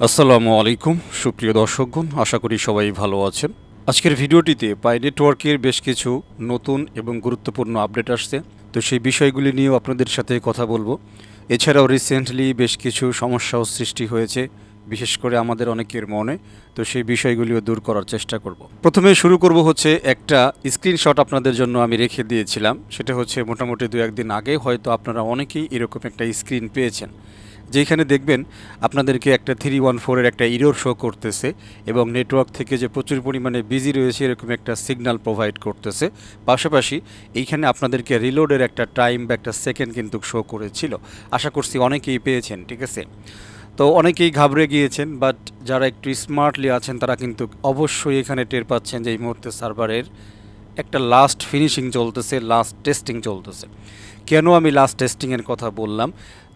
আসসালামু আলাইকুম সুপ্রিয় দর্শকগণ, আশা করি সবাই ভালো আছেন। আজকের ভিডিওটিতে পাই নেটওয়ার্কের বেশ কিছু নতুন এবং গুরুত্বপূর্ণ আপডেট আসছে, তো সেই বিষয়গুলি নিয়েও আপনাদের সাথে কথা বলবো। এছাড়াও রিসেন্টলি বেশ কিছু সমস্যাও সৃষ্টি হয়েছে, বিশেষ করে আমাদের অনেকের মনে, তো সেই বিষয়গুলিও দূর করার চেষ্টা করব। প্রথমে শুরু করব হচ্ছে একটা স্ক্রিনশট আপনাদের জন্য আমি রেখে দিয়েছিলাম। সেটা হচ্ছে মোটামুটি 2-1 দিন আগে হয়তো আপনারা অনেকেই এরকম একটা স্ক্রিন পেয়েছেন, যেখানে দেখবেন আপনাদেরকে একটা 314-এর একটা ইরর শো করতেছে এবং নেটওয়ার্ক থেকে যে প্রচুর পরিমাণে বিজি রয়েছে এরকম একটা সিগন্যাল প্রোভাইড করতেছে। পাশাপাশি এইখানে আপনাদেরকে রিলোডের একটা টাইম বা একটা সেকেন্ড কিন্তু শো করেছিল। আশা করছি অনেকেই পেয়েছেন, ঠিক আছে। তো অনেকেই ঘাবড়ে গিয়েছেন, বাট যারা একটু স্মার্টলি আছেন তারা কিন্তু অবশ্যই এখানে টের পাচ্ছেন যে এই মুহূর্তে সার্ভারের একটা লাস্ট ফিনিশিং চলতেছে, লাস্ট টেস্টিং চলতেছে। কেন আমি লাস্ট টেস্টিংয়ের কথা বললাম,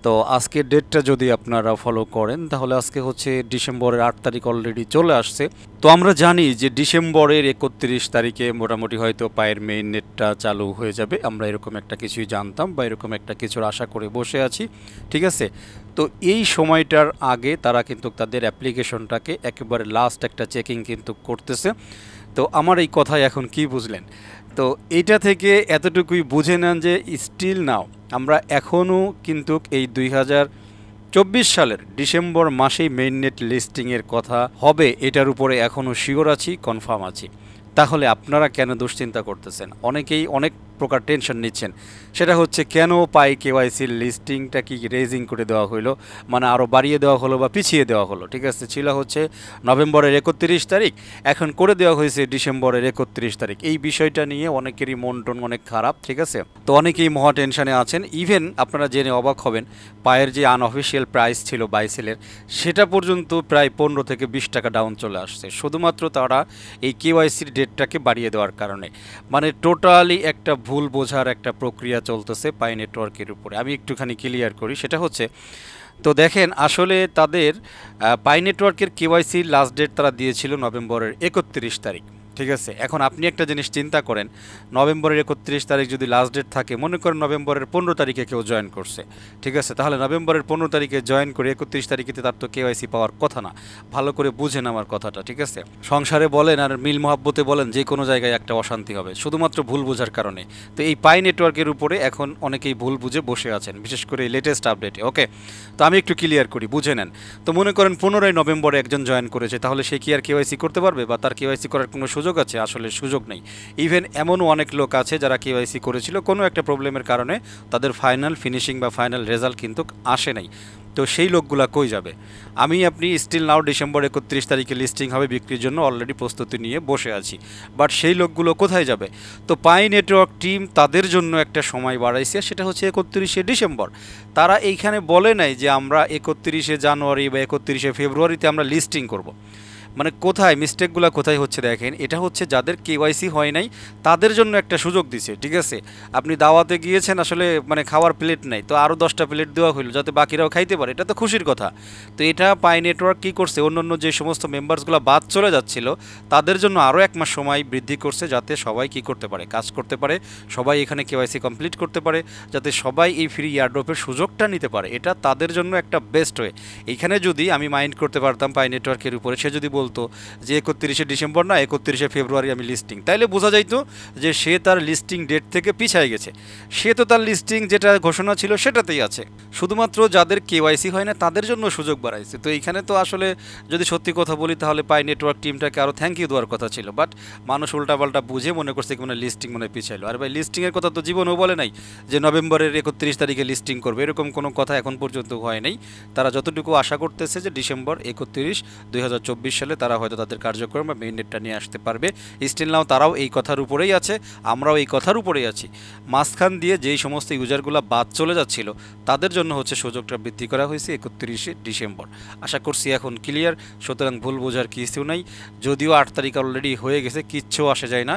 তো আজকের ডেটটা যদি আপনারা ফলো করেন তাহলে আজকে হচ্ছে ডিসেম্বরের 8 তারিখ অলরেডি চলে আসছে। তো আমরা জানি যে ডিসেম্বরের 31 তারিখে মোটামুটি হয়তো পায়ের মেইন নেটটা চালু হয়ে যাবে। আমরা এরকম একটা কিছুই জানতাম বা এরকম একটা কিছুর আশা করে বসে আছি, ঠিক আছে। তো এই সময়টার আগে তারা কিন্তু তাদের অ্যাপ্লিকেশনটাকে একেবারে লাস্ট একটা চেকিং কিন্তু করতেছে। তো আমার এই কথায় এখন কি বুঝলেন? তো এইটা থেকে এতটুকুই বুঝে নেন যে স্টিল নাও আমরা এখনও কিন্তু এই 2024 সালের ডিসেম্বর মাসেই মেইননেট লিস্টিংয়ের কথা হবে, এটার উপরে এখনও শিওর আছি, কনফার্ম আছি। তাহলে আপনারা কেন দুশ্চিন্তা করতেছেন? অনেকেই অনেক প্রকার টেনশন নিচ্ছেন। সেটা হচ্ছে কেন পাই কেওয়াইসির লিস্টিংটা কি রেজিং করে দেওয়া হলো, মানে আরও বাড়িয়ে দেওয়া হলো বা পিছিয়ে দেওয়া হলো, ঠিক আছে। ছিল হচ্ছে নভেম্বরের 31 তারিখ, এখন করে দেওয়া হয়েছে ডিসেম্বরের 31 তারিখ। এই বিষয়টা নিয়ে অনেকেরই মন টন অনেক খারাপ, ঠিক আছে। তো অনেকেই মহা টেনশনে আছেন। ইভেন আপনারা জেনে অবাক হবেন, পায়ের যে আনঅফিসিয়াল প্রাইস ছিল বাইসেলের, সেটা পর্যন্ত প্রায় 15 থেকে 20 টাকা ডাউন চলে আসছে, শুধুমাত্র তারা এই কেওয়াইসির ডেটটাকে বাড়িয়ে দেওয়ার কারণে। মানে টোটালি একটা ভুল বোঝার একটা প্রক্রিয়া চলতেছে পাই নেটওয়ার্কের উপরে। আমি একটুখানি ক্লিয়ার করি, সেটা হচ্ছে, তো দেখেন আসলে তাদের পাই নেটওয়ার্কের কেওয়াইসির লাস্ট ডেট তারা দিয়েছিল নভেম্বরের 31 তারিখ, ঠিক আছে। এখন আপনি একটা জিনিস চিন্তা করেন, নভেম্বরের 31 তারিখ যদি লাস্ট ডেট থাকে, মনে করেন নভেম্বরের 15 তারিখে কেউ জয়েন করছে, ঠিক আছে। তাহলে নভেম্বরের 15 তারিখে জয়েন করে 31 তারিখে তার তো কেওয়াইসি পাওয়ার কথা না। ভালো করে বুঝেন আমার কথাটা, ঠিক আছে। সংসারে বলেন আর মিল মহাব্বতে বলেন, যে কোনো জায়গায় একটা অশান্তি হবে শুধুমাত্র ভুল বোঝার কারণে। তো এই পাই নেটওয়ার্কের উপরে এখন অনেকেই ভুল বুঝে বসে আছেন, বিশেষ করে লেটেস্ট আপডেটে। ওকে, তো আমি একটু ক্লিয়ার করি, বুঝে নেন। তো মনে করেন 15ই নভেম্বরে একজন জয়েন করেছে, তাহলে সে কি আর কেওয়াইসি করতে পারবে বা তার কেওয়াইসি করার কোনো সুযোগ আছে? আসলে সুযোগ নেই। ইভেন এমনও অনেক লোক আছে যারা কেওয়াইসি করেছিল, কোনো একটা প্রবলেমের কারণে তাদের ফাইনাল ফিনিশিং বা ফাইনাল রেজাল্ট কিন্তু আসে নাই। তো সেই লোকগুলা কই যাবে? আপনি স্টিল নাও ডিসেম্বর 31 তারিখে লিস্টিং হবে বিক্রির জন্য অলরেডি প্রস্তুতি নিয়ে বসে আছি, বাট সেই লোকগুলো কোথায় যাবে? তো পাই নেটওয়ার্ক টিম তাদের জন্য একটা সময় বাড়াইছে, সেটা হচ্ছে 31শে ডিসেম্বর। তারা এইখানে বলে নাই যে আমরা 31শে জানুয়ারি বা 31শে ফেব্রুয়ারিতে আমরা লিস্টিং করব। মানে কোথায় মিস্টেকগুলো কোথায় হচ্ছে দেখেন, এটা হচ্ছে যাদের কেওয়াইসি হয় নাই তাদের জন্য একটা সুযোগ দিছে, ঠিক আছে। আপনি দাওয়াতে গিয়েছেন, আসলে মানে খাওয়ার প্লেট নাই, তো আরও 10টা প্লেট দেওয়া হইলো যাতে বাকিরাও খাইতে পারে, এটা তো খুশির কথা। তো এটা পাই নেটওয়ার্ক কী করছে, অন্য যে সমস্ত মেম্বার্সগুলো বাদ চলে যাচ্ছিল তাদের জন্য আরও 1 মাস সময় বৃদ্ধি করছে, যাতে সবাই কী করতে পারে, কাজ করতে পারে, সবাই এখানে কেওয়াইসি কমপ্লিট করতে পারে, যাতে সবাই এই ফ্রি ইয়ারড্রপের সুযোগটা নিতে পারে। এটা তাদের জন্য একটা বেস্ট ওয়ে। এইখানে যদি আমি মাইন্ড করতে পারতাম পাই নেটওয়ার্কের উপরে, সে যদি বলতো যে 31শে ডিসেম্বর না 31শে ফেব্রুয়ারি আমি লিস্টিং, তাইলে বোঝা যাইতো যে সে তার লিস্টিং ডেট থেকে পিছায় গেছে। সে তো তার লিস্টিং যেটা ঘোষণা ছিল সেটাতেই আছে, শুধুমাত্র যাদের কেওয়াইসি হয় না তাদের জন্য সুযোগ বাড়াইছে। তো এইখানে তো আসলে যদি সত্যি কথা বলি তাহলে পাই নেটওয়ার্ক টিমটাকে আরও থ্যাংক ইউ দেওয়ার কথা ছিল, বাট মানুষ উল্টাপাল্টা বুঝে মনে করছে কি মানে লিস্টিং মনে পিছাইলো। আর ভাই, লিস্টিংয়ের কথা তো জীবনেও বলে নাই যে নভেম্বরের 31 তারিখে লিস্টিং করবে, এরকম কোনো কথা এখন পর্যন্ত হয় নাই। তারা যতটুকু আশা করতেছে যে ডিসেম্বর 31, 2024 সালে তারা হয়তো তাদের কার্যক্রম বা মেইন নেটটা নিয়ে আসতে পারবে। স্টিল নাও তারাও এই কথার উপরেই আছে, আমরাও এই কথার উপরেই আছি। মাঝখান দিয়ে যেই সমস্ত ইউজারগুলো বাদ চলে যাচ্ছিল তাদের জন্য হচ্ছে সুযোগটা বৃদ্ধি করা হয়েছে 31শে ডিসেম্বর। আশা করছি এখন ক্লিয়ার, সুতরাং ভুল বোঝার কিছু নাই। যদিও 8 তারিখ অলরেডি হয়ে গেছে, কিচ্ছু আসে যায় না।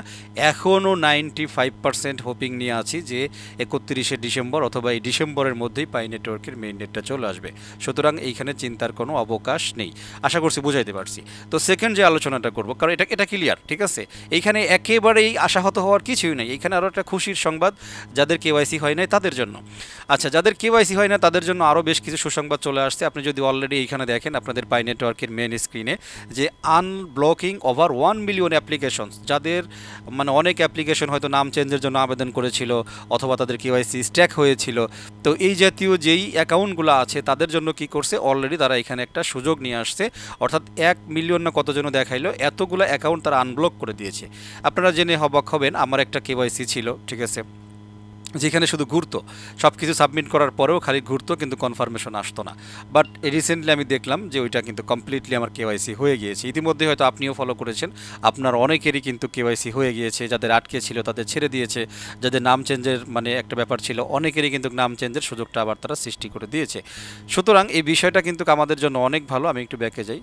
এখনও 95% হোপিং নিয়ে আছি যে 31শে ডিসেম্বর অথবা এই ডিসেম্বরের মধ্যেই পাই নেটওয়ার্কের মেইন নেটটা চলে আসবে। সুতরাং এইখানে চিন্তার কোনো অবকাশ নেই। আশা করছি বুঝাইতে পারছি। তো সেকেন্ড যে আলোচনাটা করব, কারণ এটা এটা ক্লিয়ার, ঠিক আছে। এইখানে একেবারেই আশাহত হওয়ার কিছুই নেই। এখানে আরও একটা খুশির সংবাদ যাদের কেওয়াইসি হয় নাই তাদের জন্য। আচ্ছা, যাদের কেওয়াইসি হয় না তাদের জন্য আরও বেশ কিছু সুসংবাদ চলে আসছে। আপনি যদি অলরেডি এইখানে দেখেন আপনাদের পাই নেটওয়ার্কের মেন স্ক্রিনে যে আনব্লকিং ওভার 1 মিলিয়ন অ্যাপ্লিকেশনস, যাদের মানে অনেক অ্যাপ্লিকেশন হয়তো নাম চেঞ্জের জন্য আবেদন করেছিল অথবা তাদের কেওয়াইসি স্ট্যাক হয়েছিল, তো এই জাতীয় যেই অ্যাকাউন্টগুলো আছে তাদের জন্য কি করছে, অলরেডি তারা এখানে একটা সুযোগ নিয়ে আসছে। অর্থাৎ 1 মিলিয়ন না কতজন দেখাইলো, এতগুলো অ্যাকাউন্ট তারা আনব্লক করে দিয়েছে। আপনারা জেনে অবাক হবেন, আমার একটা কেওয়াইসি ছিল, ঠিক আছে, যেখানে শুধু ঘুরতো, সব কিছু সাবমিট করার পরেও খালি ঘুরতো, কিন্তু কনফার্মেশন আসতো না। বাট রিসেন্টলি আমি দেখলাম যে ওইটা কিন্তু কমপ্লিটলি আমার কেওয়াইসি হয়ে গিয়েছে। ইতিমধ্যে হয়তো আপনিও ফলো করেছেন, আপনার অনেকেরই কিন্তু কেওয়াইসি হয়ে গিয়েছে। যাদের আটকে ছিল তাদের ছেড়ে দিয়েছে, যাদের নাম চেঞ্জের মানে একটা ব্যাপার ছিল, অনেকেরই কিন্তু নাম চেঞ্জের সুযোগটা আবার তারা সৃষ্টি করে দিয়েছে। সুতরাং এই বিষয়টা কিন্তু আমাদের জন্য অনেক ভালো। আমি একটু ব্যাকে যাই,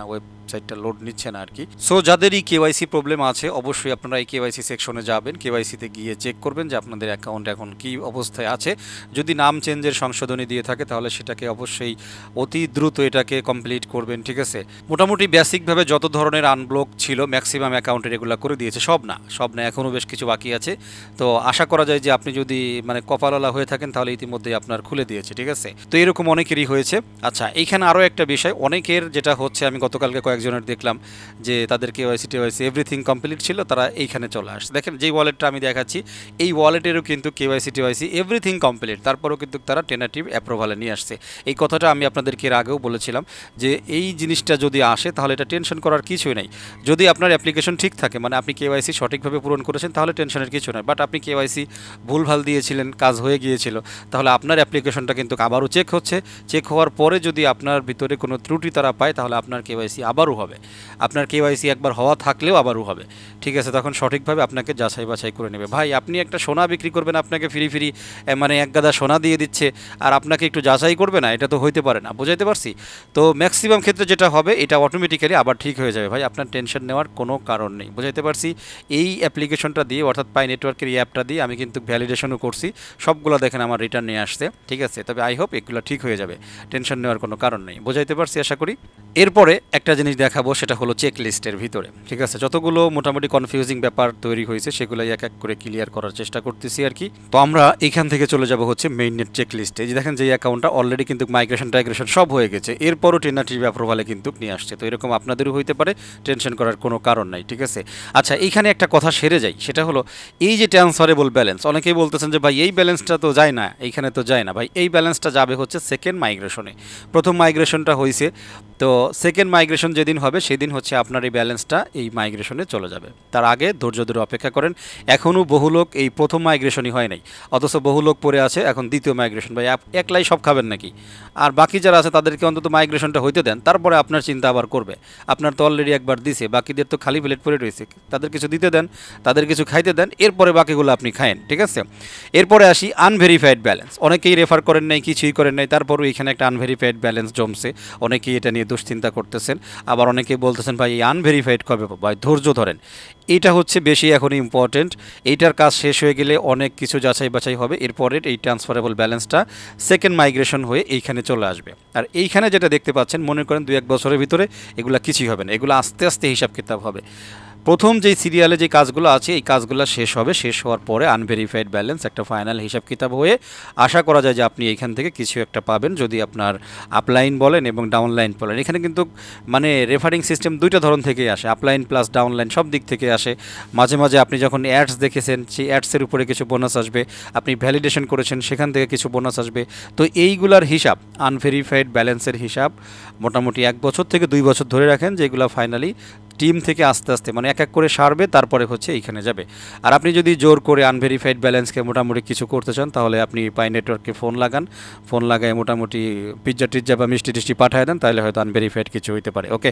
ওয়েবসাইটটা লোড নিচ্ছে না আর কি। সো যাদেরই কেওয়াইসি প্রবলেম আছে অবশ্যই আপনারা এই কেওয়াইসি সেকশনে যাবেন, কেওয়াইসিতে গিয়ে চেক করবেন যে আপনাদের অ্যাকাউন্ট এখন কি অবস্থায় আছে। যদি নাম চেঞ্জের সংশোধনী দিয়ে থাকে তাহলে সেটাকে অবশ্যই অতি দ্রুত এটাকে কমপ্লিট করবেন, ঠিক আছে। মোটামুটি বেসিকভাবে যত ধরনের আনব্লক ছিল ম্যাক্সিমাম অ্যাকাউন্টের এগুলো করে দিয়েছে, সব না, এখনও বেশ কিছু বাকি আছে। তো আশা করা যায় যে আপনি যদি মানে কপালওয়ালা হয়ে থাকেন তাহলে ইতিমধ্যে আপনার খুলে দিয়েছে, ঠিক আছে। তো এরকম অনেকেরই হয়েছে। আচ্ছা, এইখানে আরও একটা বিষয়, অনেকের যেটা হচ্ছে, আমি গতকালকে কয়েকজনের দেখলাম যে তাদের কেওয়াইসি টেওয়াইসি এভরিথিং কমপ্লিট ছিল, তারা এইখানে চলে আসছে। দেখেন যেই ওয়ালেটটা আমি দেখাচ্ছি, এই ওয়ালেটেরও কিন্তু কেওয়াইসি টেওয়াইসি এভরিথিং কমপ্লিট, তারপরেও কিন্তু তারা টেনাটিভ অ্যাপ্রুভালে নিয়ে আসছে। এই কথাটা আমি আপনাদেরকে এর আগেও বলেছিলাম যে এই জিনিসটা যদি আসে তাহলে এটা টেনশন করার কিছুই নেই। যদি আপনার অ্যাপ্লিকেশন ঠিক থাকে, মানে আপনি কেওয়াইসি সঠিকভাবে পূরণ করেছেন, তাহলে টেনশনের কিছু নয়। বাট আপনি কেওয়াইসি ভুলভাল দিয়েছিলেন, কাজ হয়ে গিয়েছিল, তাহলে আপনার অ্যাপ্লিকেশনটা কিন্তু আবারও চেক হচ্ছে। চেক হওয়ার পরে যদি আপনার ভিতরে কোনো ত্রুটি তারা পায় তাহলে আপনার কেওয়াইসি আবারও হবে। আপনার কেওয়াইসি একবার হওয়া থাকলেও আবারও হবে, ঠিক আছে। তখন সঠিকভাবে আপনাকে যাচাই বাছাই করে নেবে। ভাই, আপনি একটা সোনা বিক্রি করবেন, আপনাকে ফ্রি মানে এক গাদা সোনা দিয়ে দিচ্ছে, আর আপনাকে একটু যাচাই করবে না, এটা তো হইতে পারে না। বুঝাইতে পারছি? তো ম্যাক্সিমাম ক্ষেত্রে যেটা হবে, এটা অটোমেটিক্যালি আবার ঠিক হয়ে যাবে। ভাই, আপনার টেনশন নেওয়ার কোনো কারণ নেই। বুঝাইতে পারছি? এই অ্যাপ্লিকেশনটা দিয়ে, অর্থাৎ পাই নেটওয়ার্কের এই অ্যাপটা দিয়ে আমি কিন্তু ভ্যালিডেশনও করছি, সবগুলো দেখেন আমার রিটার্ন নিয়ে আসছে, ঠিক আছে। তবে আই হোপ এগুলো ঠিক হয়ে যাবে, টেনশন নেওয়ার কোনো কারণ নেই। বুঝাইতে পারছি আশা করি। এরপরে একটা জিনিস দেখাবো, সেটা হলো চেক লিস্টের ভিতরে, ঠিক আছে। যতগুলো মোটামুটি কনফিউজিং ব্যাপার তৈরি হয়েছে সেগুলোই এক এক করে ক্লিয়ার করার চেষ্টা করতেছি আর কি। তো আমরা এখান থেকে চলে যাব হচ্ছে মেইন নেট চেক লিস্টে। যে দেখেন যে অ্যাকাউন্টটা অলরেডি কিন্তু মাইগ্রেশন সব হয়ে গেছে, এরপরও টেনাটিভ অ্যাপ্রুভালে কিন্তু নিয়ে আসছে। তো এরকম আপনাদেরও হইতে পারে, টেনশন করার কোনো কারণ নাই, ঠিক আছে। আচ্ছা, এইখানে একটা কথা সেরে যাই, সেটা হলো এই যে ট্রান্সফারেবল ব্যালেন্স, অনেকেই বলতেছেন যে ভাই এই ব্যালেন্সটা তো যায় না, এইখানে তো যায় না। ভাই, এই ব্যালেন্সটা যাবে হচ্ছে সেকেন্ড মাইগ্রেশনে। প্রথম মাইগ্রেশনটা হয়েছে, তো সেকেন্ড মাইগ্রেশন যেদিন হবে সেদিন হচ্ছে আপনার এই ব্যালেন্সটা এই মাইগ্রেশনে চলে যাবে। তার আগে ধৈর্য ধরে অপেক্ষা করেন। এখনও বহু লোক এই প্রথম মাইগ্রেশনই হয় নাই, অথচ বহু লোক পড়ে আছে এখন দ্বিতীয় মাইগ্রেশন। ভাই, একলাই সব খাবেন নাকি? আর বাকি যারা আছে তাদেরকে অন্তত মাইগ্রেশনটা হইতে দেন, তারপরে আপনার চিন্তা আবার করবে। আপনার তো অলরেডি একবার দিছে, বাকিদের তো খালি প্লেট পড়ে রয়েছে, তাদের কিছু দিতে দেন, তাদের কিছু খাইতে দেন, এরপরে বাকিগুলো আপনি খায়েন, ঠিক আছে। এরপরে আসি আনভেরিফাইড ব্যালেন্স। অনেকেই রেফার করেন নাই, কিছুই করেন নাই, তারপরও এখানে একটা আনভেরিফাইড ব্যালেন্স জমছে। অনেকেই এটা নিয়ে দুশ্চিন্তা করতেছেন, আবার অনেকেই বলতেছেন ভাই এই আনভেরিফাইড কবে পাবো? ভাই, ধৈর্য ধরেন, এটা হচ্ছে বেশি এখন ইম্পর্টেন্ট। এইটার কাজ শেষ হয়ে গেলে অনেক কিছু যাচাই বাছাই হবে, এরপরে এই ট্রান্সফারেবল ব্যালেন্সটা সেকেন্ড মাইগ্রেশন হয়ে এইখানে চলে আসবে। আর এইখানে যেটা দেখতে পাচ্ছেন, মনে করেন 2-1 বছরের ভিতরে এগুলো কিছুই হবে না, এগুলো আস্তে আস্তে হিসাব কিতাব হবে। প্রথম যেই সিরিয়ালে যে কাজগুলো আছে এই কাজগুলো শেষ হবে, শেষ হওয়ার পরে আনভেরিফাইড ব্যালেন্স একটা ফাইনাল হিসাব কিতাব হয়ে আশা করা যায় যে আপনি এখান থেকে কিছু একটা পাবেন, যদি আপনার আপলাইন বলেন এবং ডাউনলাইন বলেন। এখানে কিন্তু মানে রেফারিং সিস্টেম দুইটা ধরন থেকেই আসে, আপলাইন প্লাস ডাউনলাইন, সব দিক থেকে আসে। মাঝে মাঝে আপনি যখন অ্যাডস দেখেছেন সেই অ্যাডসের উপরে কিছু বোনাস আসবে, আপনি ভ্যালিডেশন করেছেন সেখান থেকে কিছু বোনাস আসবে। তো এইগুলার হিসাব, আনভেরিফাইড ব্যালেন্সের হিসাব মোটামুটি 1 বছর থেকে 2 বছর ধরে রাখেন, যেগুলো ফাইনালি টিম থেকে আস্তে আস্তে মানে এক এক করে সারবে, তারপরে হচ্ছে এইখানে যাবে। আর আপনি যদি জোর করে আনভেরিফাইড ব্যালেন্সকে মোটামুটি কিছু করতে চান তাহলে আপনি পাই নেটওয়ার্ককে ফোন লাগান, ফোন লাগায় মোটামুটি পিজ্জা টিজ্জা বা মিষ্টি টিষ্টি পাঠায় দেন, তাহলে হয়তো আনভেরিফাইড কিছু হইতে পারে। ওকে,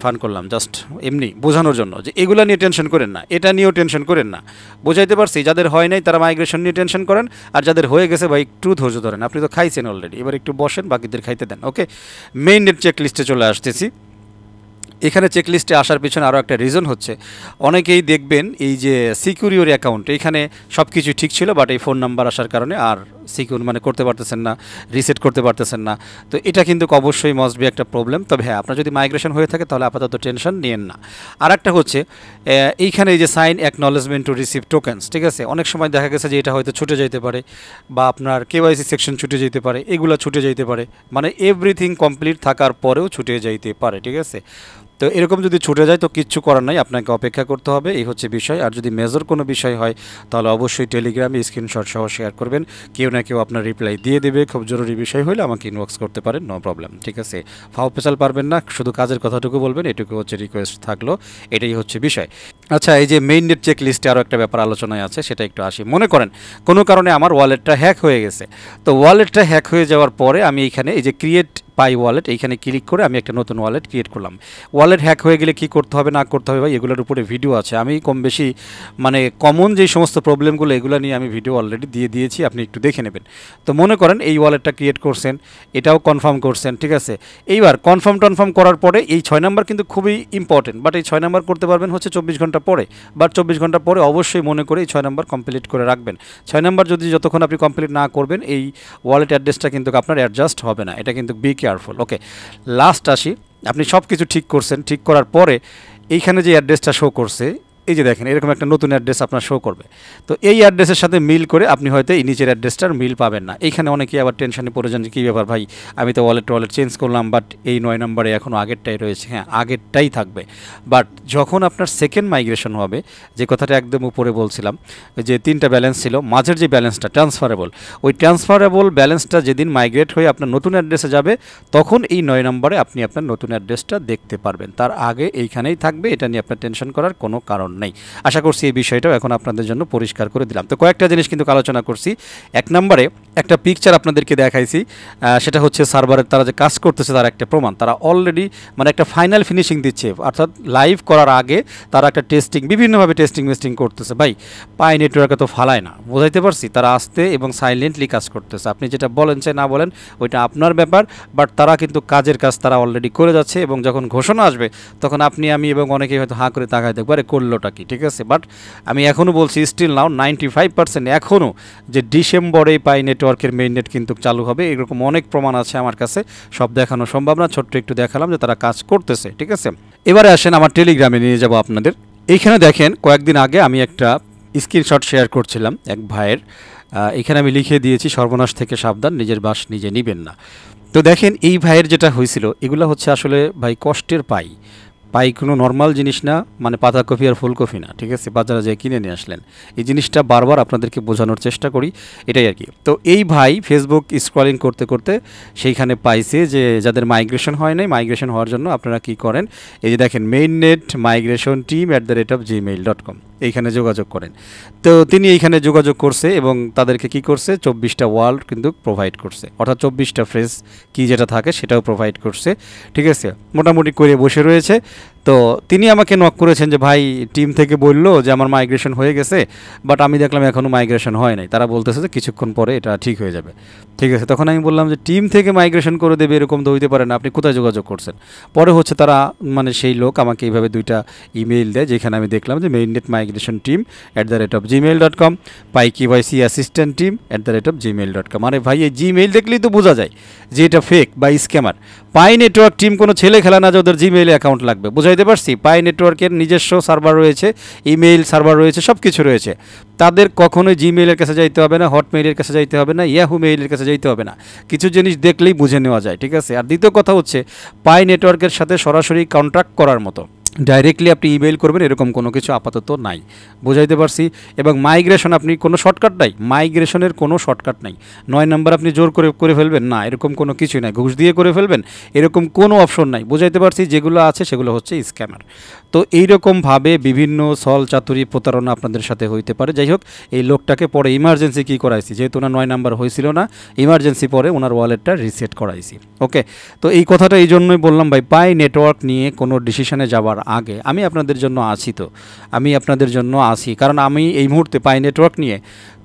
ফান করলাম জাস্ট এমনি বোঝানোর জন্য যে এগুলো নিয়ে টেনশন করেন না, এটা নিয়েও টেনশন করেন না। বোঝাইতে পারছি? যাদের হয় নাই তারা মাইগ্রেশন নিয়ে টেনশন করেন, আর যাদের হয়ে গেছে ভাই একটু ধৈর্য ধরেন। আপনি তো খাইছেন অলরেডি, এবার একটু বসেন, বাকিদের খাইতে দেন। ওকে, মেইন নেট চেক লিস্টে চলে আসতেছি। এখানে চেকলিস্টে আসার পিছনে আরও একটা রিজন হচ্ছে, অনেকেই দেখবেন এই যে সিকিউরিওর অ্যাকাউন্ট, এখানে সব কিছু ঠিক ছিল, বাট এই ফোন নাম্বার আসার কারণে আর সিকিউর মানে করতে পারতেছেন না, রিসেট করতে পারতেছেন না। তো এটা কিন্তু অবশ্যই মাস্ট বি একটা প্রবলেম। তবে হ্যাঁ, আপনার যদি মাইগ্রেশন হয়ে থাকে তাহলে আপাতত টেনশন নিয়েন না। আর একটা হচ্ছে এইখানে এই যে sign acknowledgement to receive tokens, ঠিক আছে, অনেক সময় দেখা গেছে যে এটা হয়তো ছুটে যেতে পারে, বা আপনার কেওয়াইসি সেকশন ছুটে যেতে পারে, এগুলো ছুটে যেতে পারে, মানে এভরিথিং কমপ্লিট থাকার পরেও ছুটে যাইতে পারে, ঠিক আছে। তো এরকম যদি ছুটে যায় তো কিচ্ছু করার নাই, আপনাকে অপেক্ষা করতে হবে, এই হচ্ছে বিষয়। আর যদি মেজর কোনো বিষয় হয় তাহলে অবশ্যই টেলিগ্রামে স্ক্রিনশট সহ শেয়ার করবেন, কেউ না কেউ আপনার রিপ্লাই দিয়ে দেবে। খুব জরুরি বিষয় হলে আমাকে ইনবক্স করতে পারেন, নো প্রবলেম, ঠিক আছে। ফাও পেশাল পারবেন না, শুধু কাজের কথাটুকু বলবেন, এটুকু হচ্ছে রিকোয়েস্ট থাকলো, এটাই হচ্ছে বিষয়। আচ্ছা, এই যে মেইন নেট চেক লিস্টে আরও একটা ব্যাপার আলোচনায় আছে, সেটা একটু আসি। মনে করেন কোনো কারণে আমার ওয়ালেটটা হ্যাক হয়ে গেছে। তো ওয়ালেটটা হ্যাক হয়ে যাওয়ার পরে আমি এইখানে এই যে ক্রিয়েট পাই ওয়ালেট, এইখানে ক্লিক করে আমি একটা নতুন ওয়ালেট ক্রিয়েট করলাম। ওয়ালেট হ্যাক হয়ে গেলে কী করতে হবে না করতে হবে ভাই, এগুলোর উপরে ভিডিও আছে। আমি কম বেশি মানে কমন যেই সমস্ত প্রবলেমগুলো এগুলো নিয়ে আমি ভিডিও অলরেডি দিয়ে দিয়েছি, আপনি একটু দেখে নেবেন। তো মনে করেন এই ওয়ালেটটা ক্রিয়েট করছেন, এটাও কনফার্ম করছেন, ঠিক আছে। এইবার কনফার্ম করার পরে এই 6 নাম্বার কিন্তু খুবই ইম্পর্টেন্ট, বাট এই 6 নাম্বার করতে পারবেন হচ্ছে 24 ঘন্টা পরে, বাট 24 ঘন্টা পরে অবশ্যই মনে করে এই 6 নাম্বার কমপ্লিট করে রাখবেন। 6 নাম্বার যদি যতক্ষণ আপনি কমপ্লিট না করবেন এই ওয়ালেট অ্যাড্রেসটা কিন্তু আপনার অ্যাডজাস্ট হবে না, এটা কিন্তু বি কেয়ারফুল। ওকে, লাস্ট আসি, আপনি সব কিছু ঠিক করছেন, ঠিক করার পরে এইখানে যে অ্যাড্রেসটা শো করছে, এই যে দেখেন এরকম একটা নতুন অ্যাড্রেস আপনার শো করবে। তো এই অ্যাড্রেসের সাথে মিল করে আপনি হয়তো এই নিচের অ্যাড্রেসটার মিল পাবেন না। এইখানে অনেকেই আবার টেনশনে পড়ে যান যে কী ব্যাপার ভাই, আমি তো ওয়ালেট চেঞ্জ করলাম, বাট এই 9 নম্বরে এখনও আগেরটাই রয়েছে। হ্যাঁ, আগেরটাই থাকবে, বাট যখন আপনার সেকেন্ড মাইগ্রেশন হবে, যে কথাটা একদম উপরে বলছিলাম যে 3টা ব্যালেন্স ছিল, মাঝের যে ব্যালেন্সটা ট্রান্সফারেবল, ওই ট্রান্সফারেবল ব্যালেন্সটা যেদিন মাইগ্রেট হয়ে আপনার নতুন অ্যাড্রেসে যাবে, তখন এই 9 নম্বরে আপনি আপনার নতুন অ্যাড্রেসটা দেখতে পারবেন। তার আগে এইখানেই থাকবে, এটা নিয়ে আপনার টেনশন করার কোনো কারণ নেই। আশা করছি এই বিষয়টাও এখন আপনাদের জন্য পরিষ্কার করে দিলাম। তো কয়েকটা জিনিস কিন্তু আলোচনা করছি। 1 নম্বরে একটা পিকচার আপনাদেরকে দেখাইছি, সেটা হচ্ছে সার্ভারের তারা যে কাজ করতেছে তার একটা প্রমাণ। তারা অলরেডি মানে একটা ফাইনাল ফিনিশিং দিচ্ছে, অর্থাৎ লাইভ করার আগে তারা একটা টেস্টিং, বিভিন্নভাবে টেস্টিং করতেছে। ভাই পাই নেটওয়ার্কে তো ফালায় না, বোঝাইতে পারছি, তারা আস্তে এবং সাইলেন্টলি কাজ করতেছে। আপনি যেটা বলেন চাই না বলেন ওইটা আপনার ব্যাপার, বাট তারা কিন্তু কাজের কাজ তারা অলরেডি করে যাচ্ছে, এবং যখন ঘোষণা আসবে তখন আপনি আমি এবং অনেকেই হয়তো হাঁ করে তাকায় দেখবো আরে করলোটা কি, ঠিক আছে। বাট আমি এখনও বলছি স্টিল নাও 95% এখনও যে ডিসেম্বরে পাই নেটওয়ার্কের মেইন নেট কিন্তু চালু হবে, এরকম অনেক প্রমাণ আছে আমার কাছে, সব দেখানো সম্ভব না, ছোট্ট একটু দেখালাম যে তারা কাজ করতেছে, ঠিক আছে। এবারে আসেন আমার টেলিগ্রামে নিয়ে যাব আপনাদের। এইখানে দেখেন কয়েকদিন আগে আমি একটা স্ক্রিনশট শেয়ার করছিলাম এক ভাইয়ের, এখানে আমি লিখে দিয়েছি সর্বনাশ থেকে সাবধান, নিজের বাস নিজে নিবেন না। তো দেখেন এই ভাইয়ের যেটা হয়েছিল, এগুলো হচ্ছে আসলে ভাই কষ্টের পাই কোনো নর্মাল জিনিস না, মানে পাতাকপি আর ফুলকপি না, ঠিক আছে, বাজারে যেয়ে কিনে নিয়ে আসলেন। এই জিনিসটা বারবার আপনাদেরকে বোঝানোর চেষ্টা করি, এটাই আর কি। তো এই ভাই ফেসবুক স্ক্রলিং করতে করতে সেইখানে পাইছে যে যাদের মাইগ্রেশন হয় নাই, মাইগ্রেশন হওয়ার জন্য আপনারা কি করেন, এই যে দেখেন main net migration team @gmail.com, এইখানে যোগাযোগ করেন। তো তিনি এইখানে যোগাযোগ করছে এবং তাদেরকে কি করছে, 24টা ওয়ার্ড কিন্তু প্রোভাইড করছে, অর্থাৎ 24টা ফ্রেজ কি যেটা থাকে সেটাও প্রোভাইড করছে, ঠিক আছে, মোটামুটি করে বসে রয়েছে। তো তিনি আমাকে নক করেছেন যে ভাই টিম থেকে বললো যে আমার মাইগ্রেশন হয়ে গেছে, বাট আমি দেখলাম এখনও মাইগ্রেশন হয় নাই, তারা বলতেছে যে কিছুক্ষণ পরে এটা ঠিক হয়ে যাবে, ঠিক আছে। তখন আমি বললাম যে টিম থেকে মাইগ্রেশন করে দেবে এরকম তো হইতে পারে না, আপনি কোথায় যোগাযোগ করছেন। পরে হচ্ছে তারা মানে সেই লোক আমাকে এইভাবে 2টা ইমেইল দেয়, যেখানে আমি দেখলাম যে main net migration team @gmail.com, পাই কেওয়াইসি অ্যাসিস্ট্যান্ট টিম @gmail.com। আরে ভাই এই জিমেইল দেখলেই তো বোঝা যায় যে এটা ফেক বা স্ক্যামার। পাই নেটওয়ার্ক টিম কোনো ছেলে খেলা না যে ওদের জিমেইলে অ্যাকাউন্ট লাগবে, বুঝাইতে পারছি। পাই নেটওয়ার্কের নিজস্ব সার্ভার রয়েছে, ইমেইল সার্ভার রয়েছে, সব কিছু রয়েছে। তাদের কখনোই জিমেইলের কাছে যাইতে হবে না, হটমেইলের কাছে যাইতে হবে না, ইয়াহু মেইলের কাছে যাইতে হবে না, কিছু জিনিস দেখলেই বুঝে নেওয়া যায়, ঠিক আছে। আর দ্বিতীয় কথা হচ্ছে পাই নেটওয়ার্কের সাথে সরাসরি কন্ট্রাক্ট করার মতো ডাইরেক্টলি আপনি ইমেইল করবেন এরকম কোনো কিছু আপাতত নাই, বুঝাইতে পারছি। এবং মাইগ্রেশন আপনি কোনো শর্টকাট নাই, মাইগ্রেশনের কোনো শর্টকাট নাই। 9 নাম্বার আপনি জোর করে ফেলবেন না, এরকম কোনো কিছুই নাই। ঘুষ দিয়ে করে ফেলবেন এরকম কোনো অপশন নাই, বুঝাইতে পারছি। যেগুলো আছে সেগুলো হচ্ছে স্ক্যামার। তো এইরকমভাবে বিভিন্ন ছল চাতুরি প্রতারণা আপনাদের সাথে হইতে পারে। যাই হোক, এই লোকটাকে পরে ইমার্জেন্সি কী করাইছি, যেহেতু ওনার 9 নাম্বার হয়েছিল না, ইমার্জেন্সি পরে ওনার ওয়ালেটটা রিসেট করাইছি। ওকে, তো এই কথাটা এই জন্যই বললাম ভাই, পাই নেটওয়ার্ক নিয়ে কোনো ডিসিশনে যাওয়ার আগে আমি আপনাদের জন্য আছি, তো আমি আপনাদের জন্য আছি, কারণ আমি এই মুহূর্তে পাই নেটওয়ার্ক নিয়ে